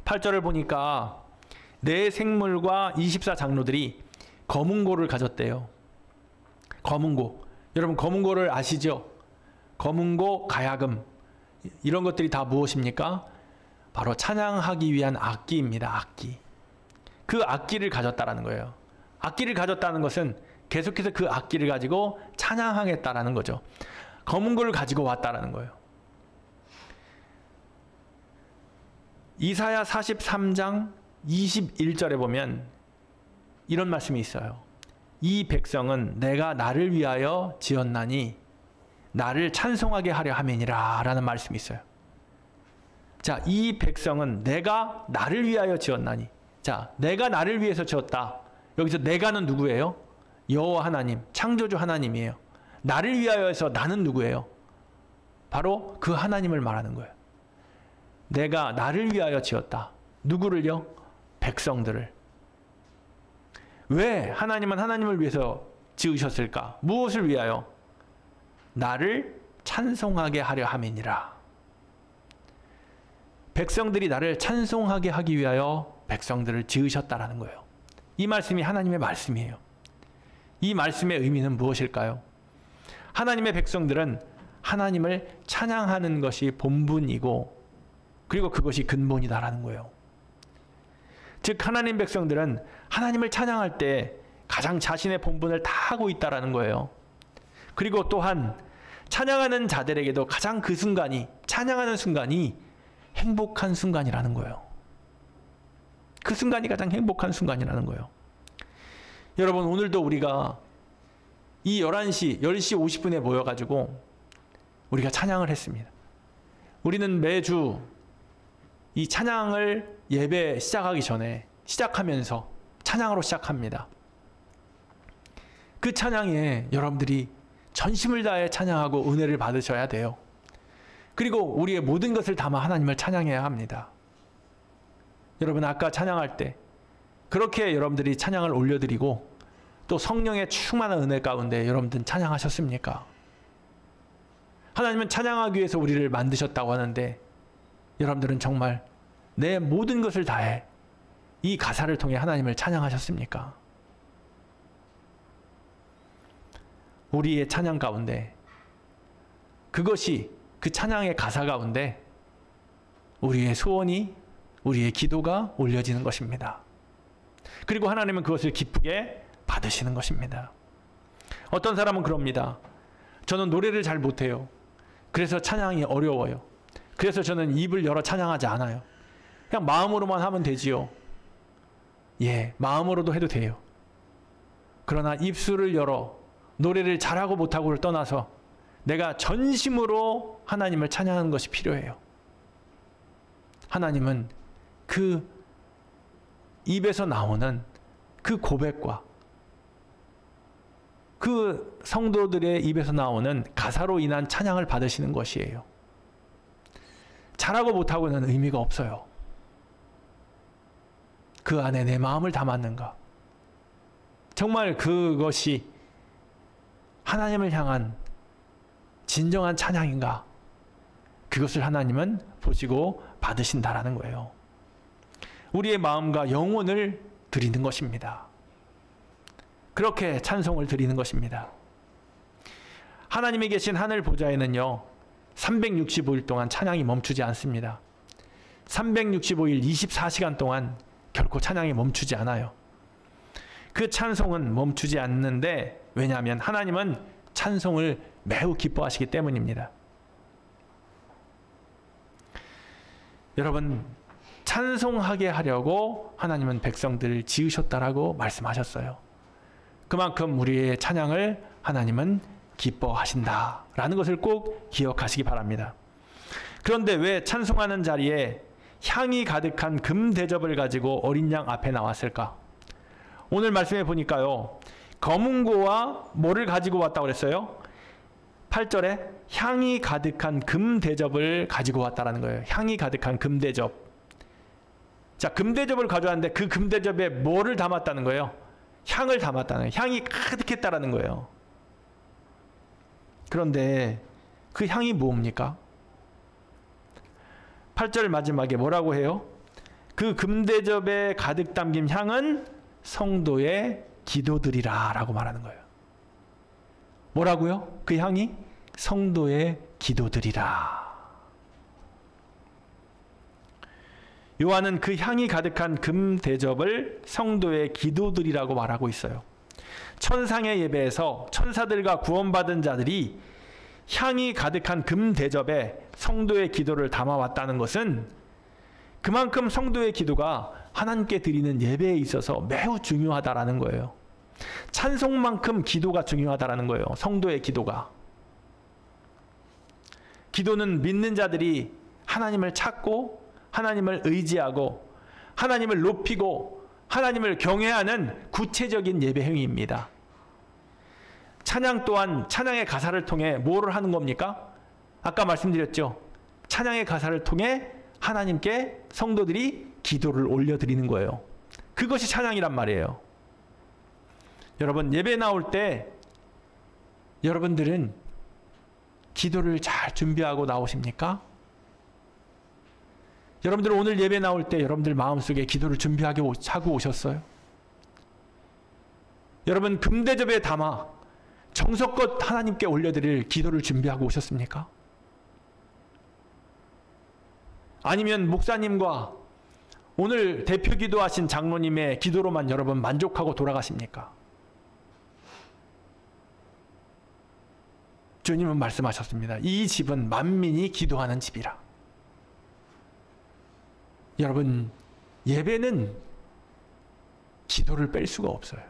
8절을 보니까 네 생물과 24장로들이 검은고를 가졌대요. 검은고. 여러분 검은고를 아시죠? 검은고, 가야금 이런 것들이 다 무엇입니까? 바로 찬양하기 위한 악기입니다. 악기. 그 악기를 가졌다라는 거예요. 악기를 가졌다는 것은 계속해서 그 악기를 가지고 찬양하겠다라는 거죠. 검은고를 가지고 왔다라는 거예요. 이사야 43장 21절에 보면 이런 말씀이 있어요. 이 백성은 내가 나를 위하여 지었나니 나를 찬송하게 하려 함이니라 라는 말씀이 있어요. 자, 이 백성은 내가 나를 위하여 지었나니. 자, 내가 나를 위해서 지었다. 여기서 내가는 누구예요? 여호와 하나님, 창조주 하나님이에요. 나를 위하여서 나는 누구예요? 바로 그 하나님을 말하는 거예요. 내가 나를 위하여 지었다. 누구를요? 백성들을. 왜 하나님은 하나님을 위해서 지으셨을까? 무엇을 위하여? 나를 찬송하게 하려 함이니라. 백성들이 나를 찬송하게 하기 위하여 백성들을 지으셨다라는 거예요. 이 말씀이 하나님의 말씀이에요. 이 말씀의 의미는 무엇일까요? 하나님의 백성들은 하나님을 찬양하는 것이 본분이고 그리고 그것이 근본이다라는 거예요. 즉 하나님 백성들은 하나님을 찬양할 때 가장 자신의 본분을 다하고 있다라는 거예요. 그리고 또한 찬양하는 자들에게도 가장 그 순간이, 찬양하는 순간이 행복한 순간이라는 거예요. 그 순간이 가장 행복한 순간이라는 거예요. 여러분 오늘도 우리가 이 11시, 10시 50분에 모여가지고 우리가 찬양을 했습니다. 우리는 매주 이 찬양을 예배 시작하기 전에 시작하면서 찬양으로 시작합니다. 그 찬양에 여러분들이 전심을 다해 찬양하고 은혜를 받으셔야 돼요. 그리고 우리의 모든 것을 담아 하나님을 찬양해야 합니다. 여러분, 아까 찬양할 때 그렇게 여러분들이 찬양을 올려드리고 또 성령의 충만한 은혜 가운데 여러분들은 찬양하셨습니까? 하나님은 찬양하기 위해서 우리를 만드셨다고 하는데 여러분들은 정말 내 모든 것을 다해 이 가사를 통해 하나님을 찬양하셨습니까? 우리의 찬양 가운데, 그것이 그 찬양의 가사 가운데 우리의 소원이, 우리의 기도가 올려지는 것입니다. 그리고 하나님은 그것을 기쁘게 받으시는 것입니다. 어떤 사람은 그럽니다. 저는 노래를 잘 못해요. 그래서 찬양이 어려워요. 그래서 저는 입을 열어 찬양하지 않아요. 그냥 마음으로만 하면 되지요. 예, 마음으로도 해도 돼요. 그러나 입술을 열어 노래를 잘하고 못하고를 떠나서 내가 전심으로 하나님을 찬양하는 것이 필요해요. 하나님은 그 입에서 나오는 그 고백과 그 성도들의 입에서 나오는 가사로 인한 찬양을 받으시는 것이에요. 잘하고 못하고는 의미가 없어요. 그 안에 내 마음을 담았는가? 정말 그것이 하나님을 향한 진정한 찬양인가? 그것을 하나님은 보시고 받으신다라는 거예요. 우리의 마음과 영혼을 드리는 것입니다. 그렇게 찬송을 드리는 것입니다. 하나님이 계신 하늘 보좌에는요, 365일 동안 찬양이 멈추지 않습니다. 365일 24시간 동안 결코 찬양이 멈추지 않아요. 그 찬송은 멈추지 않는데, 왜냐하면 하나님은 찬송을 매우 기뻐하시기 때문입니다. 여러분, 찬송하게 하려고 하나님은 백성들을 지으셨다라고 말씀하셨어요. 그만큼 우리의 찬양을 하나님은 기뻐하신다라는 것을 꼭 기억하시기 바랍니다. 그런데 왜 찬송하는 자리에 향이 가득한 금 대접을 가지고 어린 양 앞에 나왔을까? 오늘 말씀해 보니까요, 검은고와 뭐를 가지고 왔다고 그랬어요? 8절에 향이 가득한 금 대접을 가지고 왔다라는 거예요. 향이 가득한 금 대접. 자, 금 대접을 가져왔는데 그 금 대접에 뭐를 담았다는 거예요? 향을 담았다는 거예요. 향이 가득했다라는 거예요. 그런데 그 향이 뭡니까? 8절 마지막에 뭐라고 해요? 그 금대접에 가득 담긴 향은 성도의 기도들이라 라고 말하는 거예요. 뭐라고요? 그 향이 성도의 기도들이라. 요한은 그 향이 가득한 금 대접을 성도의 기도들이라고 말하고 있어요. 천상의 예배에서 천사들과 구원받은 자들이 향이 가득한 금 대접에 성도의 기도를 담아왔다는 것은 그만큼 성도의 기도가 하나님께 드리는 예배에 있어서 매우 중요하다라는 거예요. 찬송만큼 기도가 중요하다라는 거예요. 성도의 기도가. 기도는 믿는 자들이 하나님을 찾고 하나님을 의지하고 하나님을 높이고 하나님을 경외하는 구체적인 예배 행위입니다. 찬양 또한 찬양의 가사를 통해 뭐를 하는 겁니까? 아까 말씀드렸죠. 찬양의 가사를 통해 하나님께 성도들이 기도를 올려드리는 거예요. 그것이 찬양이란 말이에요. 여러분, 예배 나올 때 여러분들은 기도를 잘 준비하고 나오십니까? 여러분들 오늘 예배 나올 때 여러분들 마음속에 기도를 준비하고 오셨어요? 여러분, 금대접에 담아 정성껏 하나님께 올려드릴 기도를 준비하고 오셨습니까? 아니면 목사님과 오늘 대표 기도하신 장로님의 기도로만 여러분 만족하고 돌아가십니까? 주님은 말씀하셨습니다. 이 집은 만민이 기도하는 집이라. 여러분, 예배는 기도를 뺄 수가 없어요.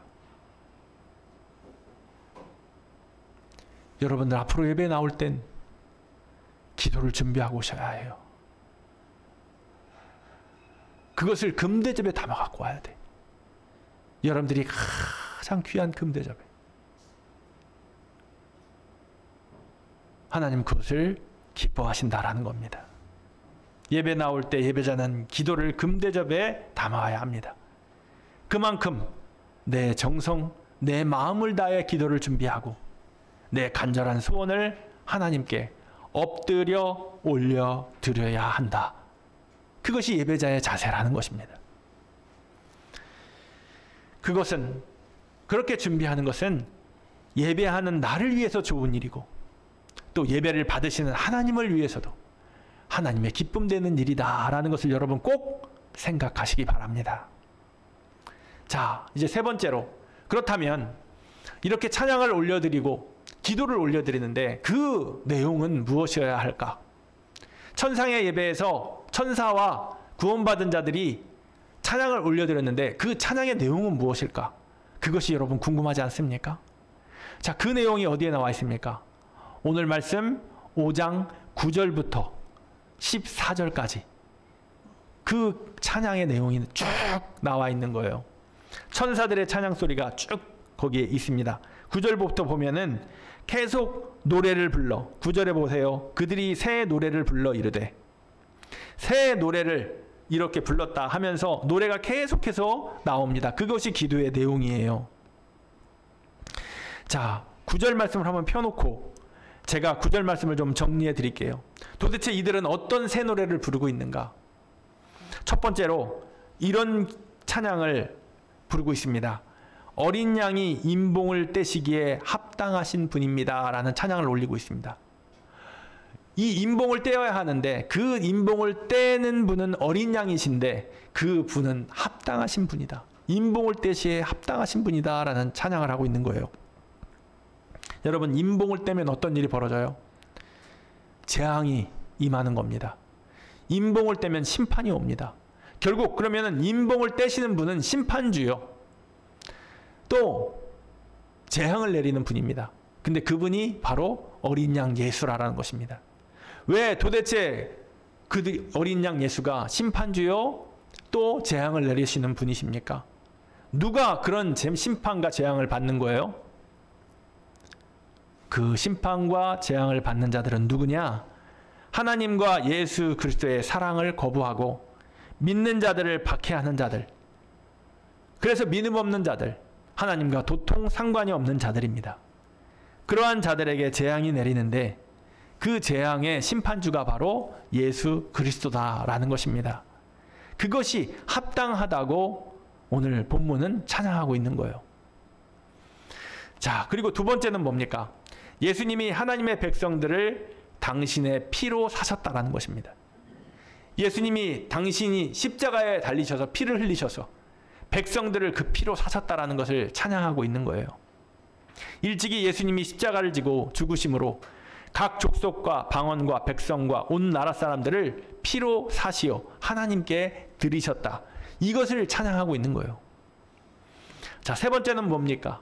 여러분들 앞으로 예배 나올 땐 기도를 준비하고 오셔야 해요. 그것을 금대접에 담아 갖고 와야 돼. 여러분들이 가장 귀한 금대접에. 하나님 그것을 기뻐하신다라는 겁니다. 예배 나올 때 예배자는 기도를 금대접에 담아야 합니다. 그만큼 내 정성, 내 마음을 다해 기도를 준비하고 내 간절한 소원을 하나님께 엎드려 올려 드려야 한다. 그것이 예배자의 자세라는 것입니다. 그것은, 그렇게 준비하는 것은 예배하는 나를 위해서 좋은 일이고 또 예배를 받으시는 하나님을 위해서도 하나님의 기쁨 되는 일이다라는 것을 여러분 꼭 생각하시기 바랍니다. 자, 이제 세 번째로, 그렇다면 이렇게 찬양을 올려드리고 기도를 올려드리는데 그 내용은 무엇이어야 할까? 천상의 예배에서 천사와 구원받은 자들이 찬양을 올려드렸는데 그 찬양의 내용은 무엇일까? 그것이 여러분 궁금하지 않습니까? 자, 그 내용이 어디에 나와 있습니까? 오늘 말씀 5장 9절부터 14절까지 그 찬양의 내용이 쭉 나와 있는 거예요. 천사들의 찬양 소리가 쭉 거기에 있습니다. 9절부터 보면은 계속 노래를 불러, 9절에 보세요. 그들이 새 노래를 불러 이르되, 새 노래를 이렇게 불렀다 하면서 노래가 계속해서 나옵니다. 그것이 기도의 내용이에요. 자, 9절 말씀을 한번 펴놓고 제가 9절 말씀을 좀 정리해 드릴게요. 도대체 이들은 어떤 새 노래를 부르고 있는가? 첫 번째로 이런 찬양을 부르고 있습니다. 어린 양이 임봉을 떼시기에 합당하신 분입니다 라는 찬양을 올리고 있습니다. 이 임봉을 떼어야 하는데 그 임봉을 떼는 분은 어린 양이신데 그 분은 합당하신 분이다. 임봉을 떼시에 합당하신 분이다 라는 찬양을 하고 있는 거예요. 여러분, 임봉을 떼면 어떤 일이 벌어져요? 재앙이 임하는 겁니다. 임봉을 떼면 심판이 옵니다. 결국 그러면은 임봉을 떼시는 분은 심판주요, 또 재앙을 내리는 분입니다. 근데 그분이 바로 어린 양 예수라는 것입니다. 왜 도대체 그 어린 양 예수가 심판주요 또 재앙을 내리시는 분이십니까? 누가 그런 심판과 재앙을 받는 거예요? 그 심판과 재앙을 받는 자들은 누구냐? 하나님과 예수 그리스도의 사랑을 거부하고 믿는 자들을 박해하는 자들, 그래서 믿음 없는 자들, 하나님과 도통 상관이 없는 자들입니다. 그러한 자들에게 재앙이 내리는데 그 재앙의 심판주가 바로 예수 그리스도다라는 것입니다. 그것이 합당하다고 오늘 본문은 찬양하고 있는 거예요. 자, 그리고 두 번째는 뭡니까? 예수님이 하나님의 백성들을 당신의 피로 사셨다라는 것입니다. 예수님이 당신이 십자가에 달리셔서 피를 흘리셔서 백성들을 그 피로 사셨다라는 것을 찬양하고 있는 거예요. 일찍이 예수님이 십자가를 지고 죽으심으로 각 족속과 방언과 백성과 온 나라 사람들을 피로 사시어 하나님께 드리셨다. 이것을 찬양하고 있는 거예요. 자, 세 번째는 뭡니까?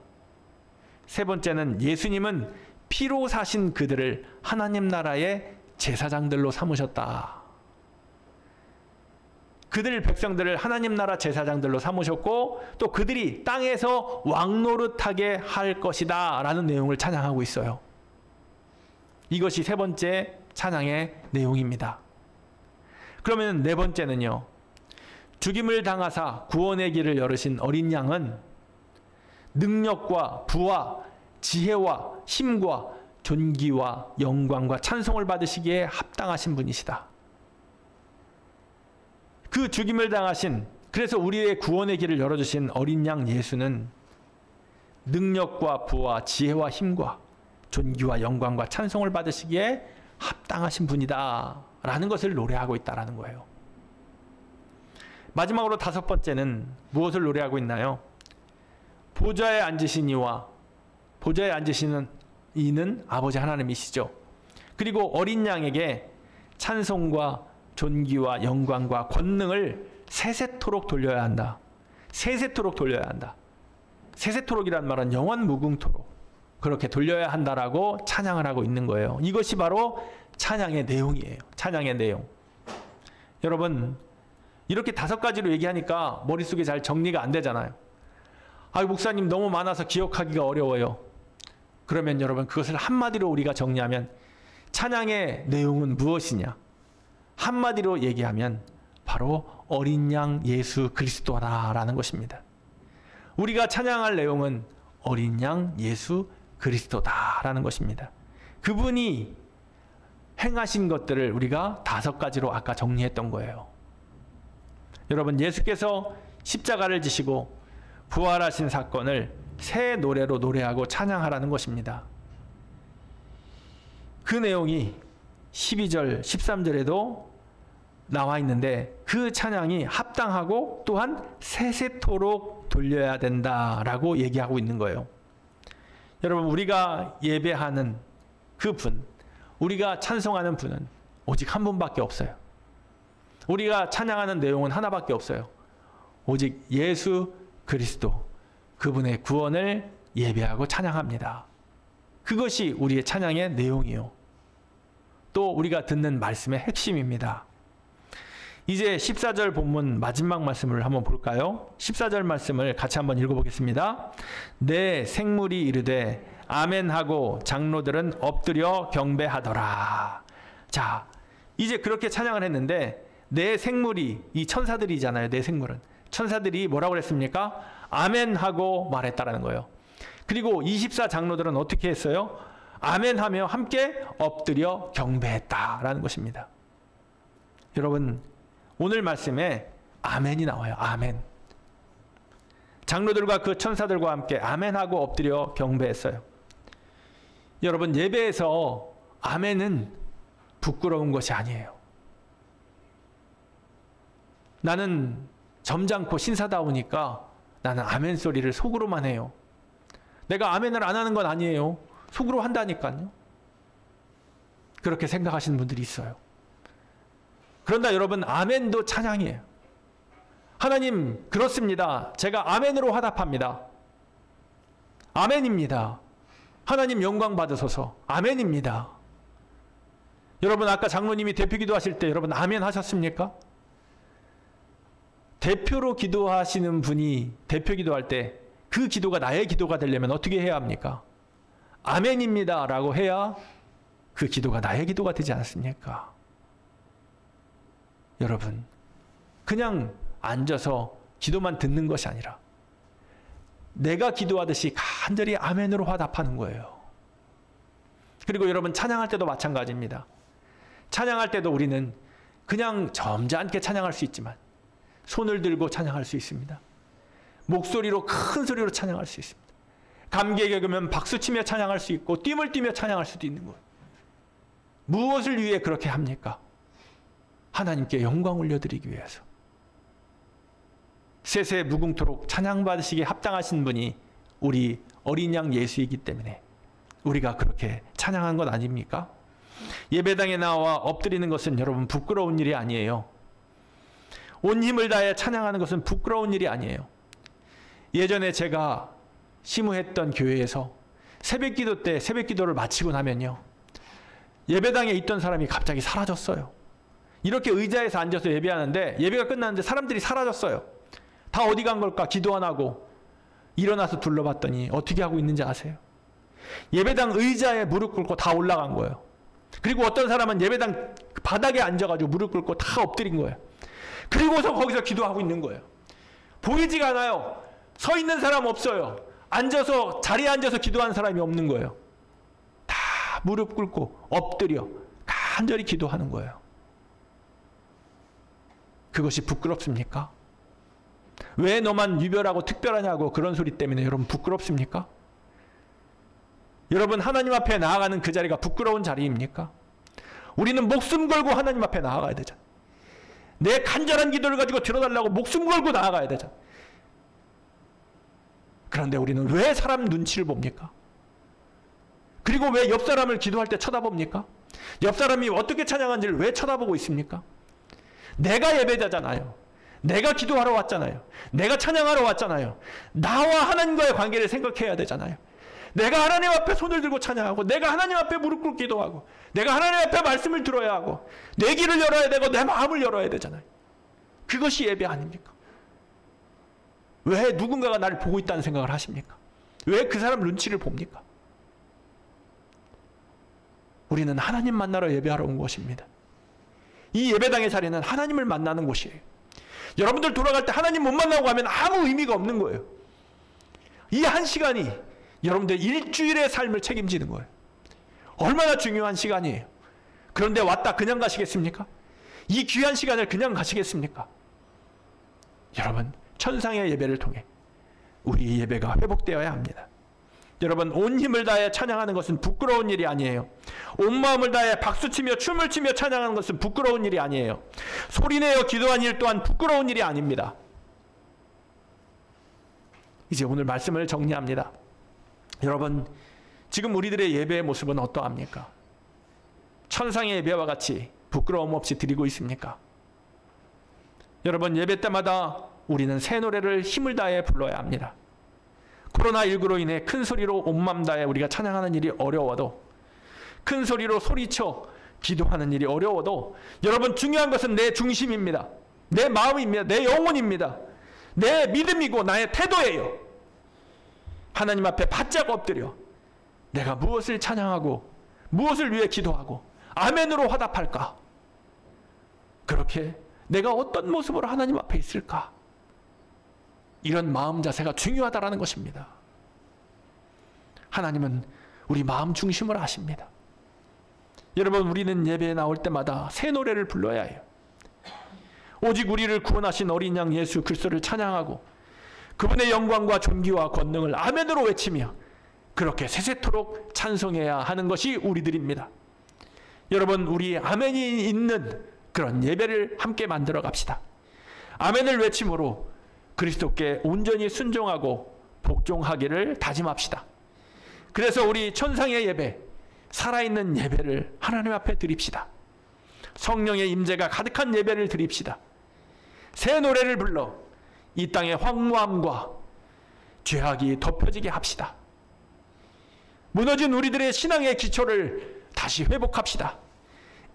세 번째는 예수님은 피로 사신 그들을 하나님 나라의 제사장들로 삼으셨다. 그들 백성들을 하나님 나라 제사장들로 삼으셨고 또 그들이 땅에서 왕노릇하게 할 것이다 라는 내용을 찬양하고 있어요. 이것이 세 번째 찬양의 내용입니다. 그러면 네 번째는요. 죽임을 당하사 구원의 길을 열으신 어린 양은 능력과 부와 지혜와 힘과 존귀와 영광과 찬송을 받으시기에 합당하신 분이시다. 그 죽임을 당하신, 그래서 우리의 구원의 길을 열어주신 어린 양 예수는 능력과 부와 지혜와 힘과 존귀와 영광과 찬송을 받으시기에 합당하신 분이다 라는 것을 노래하고 있다는 거예요. 마지막으로 다섯 번째는 무엇을 노래하고 있나요? 보좌에 앉으신 이와 보좌에 앉으시는 이는 아버지 하나님이시죠. 그리고 어린 양에게 찬송과 존귀와 영광과 권능을 세세토록 돌려야 한다. 세세토록 돌려야 한다. 세세토록이란 말은 영원 무궁토록, 그렇게 돌려야 한다라고 찬양을 하고 있는 거예요. 이것이 바로 찬양의 내용이에요. 찬양의 내용. 여러분, 이렇게 5가지로 얘기하니까 머릿속에 잘 정리가 안 되잖아요. 아, 목사님 너무 많아서 기억하기가 어려워요. 그러면 여러분, 그것을 한마디로 우리가 정리하면 찬양의 내용은 무엇이냐? 한마디로 얘기하면 바로 어린 양 예수 그리스도라는 것입니다. 우리가 찬양할 내용은 어린 양 예수 그리스도다라는 것입니다. 그분이 행하신 것들을 우리가 5가지로 아까 정리했던 거예요. 여러분, 예수께서 십자가를 지시고 부활하신 사건을 새 노래로 노래하고 찬양하라는 것입니다. 그 내용이 12절, 13절에도 나와 있는데 그 찬양이 합당하고 또한 세세토록 돌려야 된다라고 얘기하고 있는 거예요. 여러분, 우리가 예배하는 그 분, 우리가 찬송하는 분은 오직 한 분밖에 없어요. 우리가 찬양하는 내용은 하나밖에 없어요. 오직 예수 그리스도, 그분의 구원을 예배하고 찬양합니다. 그것이 우리의 찬양의 내용이요. 또 우리가 듣는 말씀의 핵심입니다. 이제 14절 본문 마지막 말씀을 한번 볼까요? 14절 말씀을 같이 한번 읽어보겠습니다. 내 생물이 이르되 아멘하고 장로들은 엎드려 경배하더라. 자, 이제 그렇게 찬양을 했는데 내 생물이, 이 천사들이잖아요. 내 생물은. 천사들이 뭐라고 그랬습니까? 아멘하고 말했다라는 거예요. 그리고 24장로들은 어떻게 했어요? 아멘하며 함께 엎드려 경배했다라는 것입니다. 여러분, 오늘 말씀에 아멘이 나와요. 아멘. 장로들과 그 천사들과 함께 아멘하고 엎드려 경배했어요. 여러분, 예배에서 아멘은 부끄러운 것이 아니에요. 나는 점잖고 신사다우니까 나는 아멘 소리를 속으로만 해요. 내가 아멘을 안 하는 건 아니에요. 속으로 한다니까요. 그렇게 생각하시는 분들이 있어요. 그런데 여러분, 아멘도 찬양이에요. 하나님, 그렇습니다. 제가 아멘으로 화답합니다. 아멘입니다. 하나님 영광 받으소서. 아멘입니다. 여러분, 아까 장로님이 대표 기도하실 때 여러분 아멘 하셨습니까? 대표로 기도하시는 분이 대표 기도할 때 그 기도가 나의 기도가 되려면 어떻게 해야 합니까? 아멘입니다 라고 해야 그 기도가 나의 기도가 되지 않습니까? 여러분, 그냥 앉아서 기도만 듣는 것이 아니라 내가 기도하듯이 간절히 아멘으로 화답하는 거예요. 그리고 여러분, 찬양할 때도 마찬가지입니다. 찬양할 때도 우리는 그냥 점잖게 찬양할 수 있지만 손을 들고 찬양할 수 있습니다. 목소리로, 큰 소리로 찬양할 수 있습니다. 감기에 겪으면 박수치며 찬양할 수 있고 뜀을 뛰며 찬양할 수도 있는 거예요. 무엇을 위해 그렇게 합니까? 하나님께 영광 올려드리기 위해서. 세세 무궁토록 찬양받으시기에 합당하신 분이 우리 어린 양 예수이기 때문에 우리가 그렇게 찬양한 것 아닙니까? 예배당에 나와 엎드리는 것은 여러분 부끄러운 일이 아니에요. 온 힘을 다해 찬양하는 것은 부끄러운 일이 아니에요. 예전에 제가 시무했던 교회에서 새벽기도 때 새벽기도를 마치고 나면요, 예배당에 있던 사람이 갑자기 사라졌어요. 이렇게 의자에서 앉아서 예배하는데 예배가 끝났는데 사람들이 사라졌어요. 다 어디 간 걸까? 기도 안 하고. 일어나서 둘러봤더니 어떻게 하고 있는지 아세요? 예배당 의자에 무릎 꿇고 다 올라간 거예요. 그리고 어떤 사람은 예배당 바닥에 앉아가지고 무릎 꿇고 다 엎드린 거예요. 그리고서 거기서 기도하고 있는 거예요. 보이지가 않아요. 서 있는 사람 없어요. 앉아서, 자리에 앉아서 기도하는 사람이 없는 거예요. 다 무릎 꿇고 엎드려 간절히 기도하는 거예요. 그것이 부끄럽습니까? 왜 너만 유별하고 특별하냐고 그런 소리 때문에 여러분 부끄럽습니까? 여러분, 하나님 앞에 나아가는 그 자리가 부끄러운 자리입니까? 우리는 목숨 걸고 하나님 앞에 나아가야 되잖아. 내 간절한 기도를 가지고 들어달라고 목숨 걸고 나아가야 되잖아. 그런데 우리는 왜 사람 눈치를 봅니까? 그리고 왜 옆 사람을 기도할 때 쳐다봅니까? 옆 사람이 어떻게 찬양하는지를 왜 쳐다보고 있습니까? 내가 예배자잖아요. 내가 기도하러 왔잖아요. 내가 찬양하러 왔잖아요. 나와 하나님과의 관계를 생각해야 되잖아요. 내가 하나님 앞에 손을 들고 찬양하고, 내가 하나님 앞에 무릎 꿇고 기도하고, 내가 하나님 앞에 말씀을 들어야 하고, 내 귀를 열어야 되고 내 마음을 열어야 되잖아요. 그것이 예배 아닙니까? 왜 누군가가 나를 보고 있다는 생각을 하십니까? 왜 그 사람 눈치를 봅니까? 우리는 하나님 만나러 예배하러 온 곳입니다. 이 예배당의 자리는 하나님을 만나는 곳이에요. 여러분들 돌아갈 때 하나님 못 만나고 가면 아무 의미가 없는 거예요. 이 한 시간이 여러분들 일주일의 삶을 책임지는 거예요. 얼마나 중요한 시간이에요. 그런데 왔다 그냥 가시겠습니까? 이 귀한 시간을 그냥 가시겠습니까? 여러분, 천상의 예배를 통해 우리 예배가 회복되어야 합니다. 여러분, 온 힘을 다해 찬양하는 것은 부끄러운 일이 아니에요. 온 마음을 다해 박수치며 춤을 추며 찬양하는 것은 부끄러운 일이 아니에요. 소리내어 기도한 일 또한 부끄러운 일이 아닙니다. 이제 오늘 말씀을 정리합니다. 여러분, 지금 우리들의 예배의 모습은 어떠합니까? 천상의 예배와 같이 부끄러움 없이 드리고 있습니까? 여러분, 예배 때마다 우리는 새 노래를 힘을 다해 불러야 합니다. 코로나19로 인해 큰 소리로 온 마음 다해 우리가 찬양하는 일이 어려워도, 큰 소리로 소리쳐 기도하는 일이 어려워도, 여러분, 중요한 것은 내 중심입니다. 내 마음입니다. 내 영혼입니다. 내 믿음이고 나의 태도예요. 하나님 앞에 바짝 엎드려 내가 무엇을 찬양하고 무엇을 위해 기도하고 아멘으로 화답할까? 그렇게 내가 어떤 모습으로 하나님 앞에 있을까? 이런 마음 자세가 중요하다라는 것입니다. 하나님은 우리 마음 중심을 아십니다. 여러분, 우리는 예배에 나올 때마다 새 노래를 불러야 해요. 오직 우리를 구원하신 어린 양 예수 그리스도를 찬양하고 그분의 영광과 존귀와 권능을 아멘으로 외치며 그렇게 세세토록 찬송해야 하는 것이 우리들입니다. 여러분, 우리 아멘이 있는 그런 예배를 함께 만들어 갑시다. 아멘을 외침으로 그리스도께 온전히 순종하고 복종하기를 다짐합시다. 그래서 우리 천상의 예배, 살아있는 예배를 하나님 앞에 드립시다. 성령의 임재가 가득한 예배를 드립시다. 새 노래를 불러 이 땅의 황무함과 죄악이 덮여지게 합시다. 무너진 우리들의 신앙의 기초를 다시 회복합시다.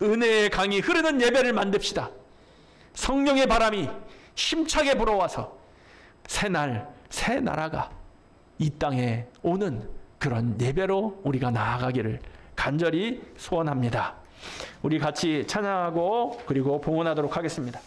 은혜의 강이 흐르는 예배를 만듭시다. 성령의 바람이 힘차게 불어와서 새날, 새 나라가 이 땅에 오는 그런 예배로 우리가 나아가기를 간절히 소원합니다. 우리 같이 찬양하고 그리고 봉헌하도록 하겠습니다.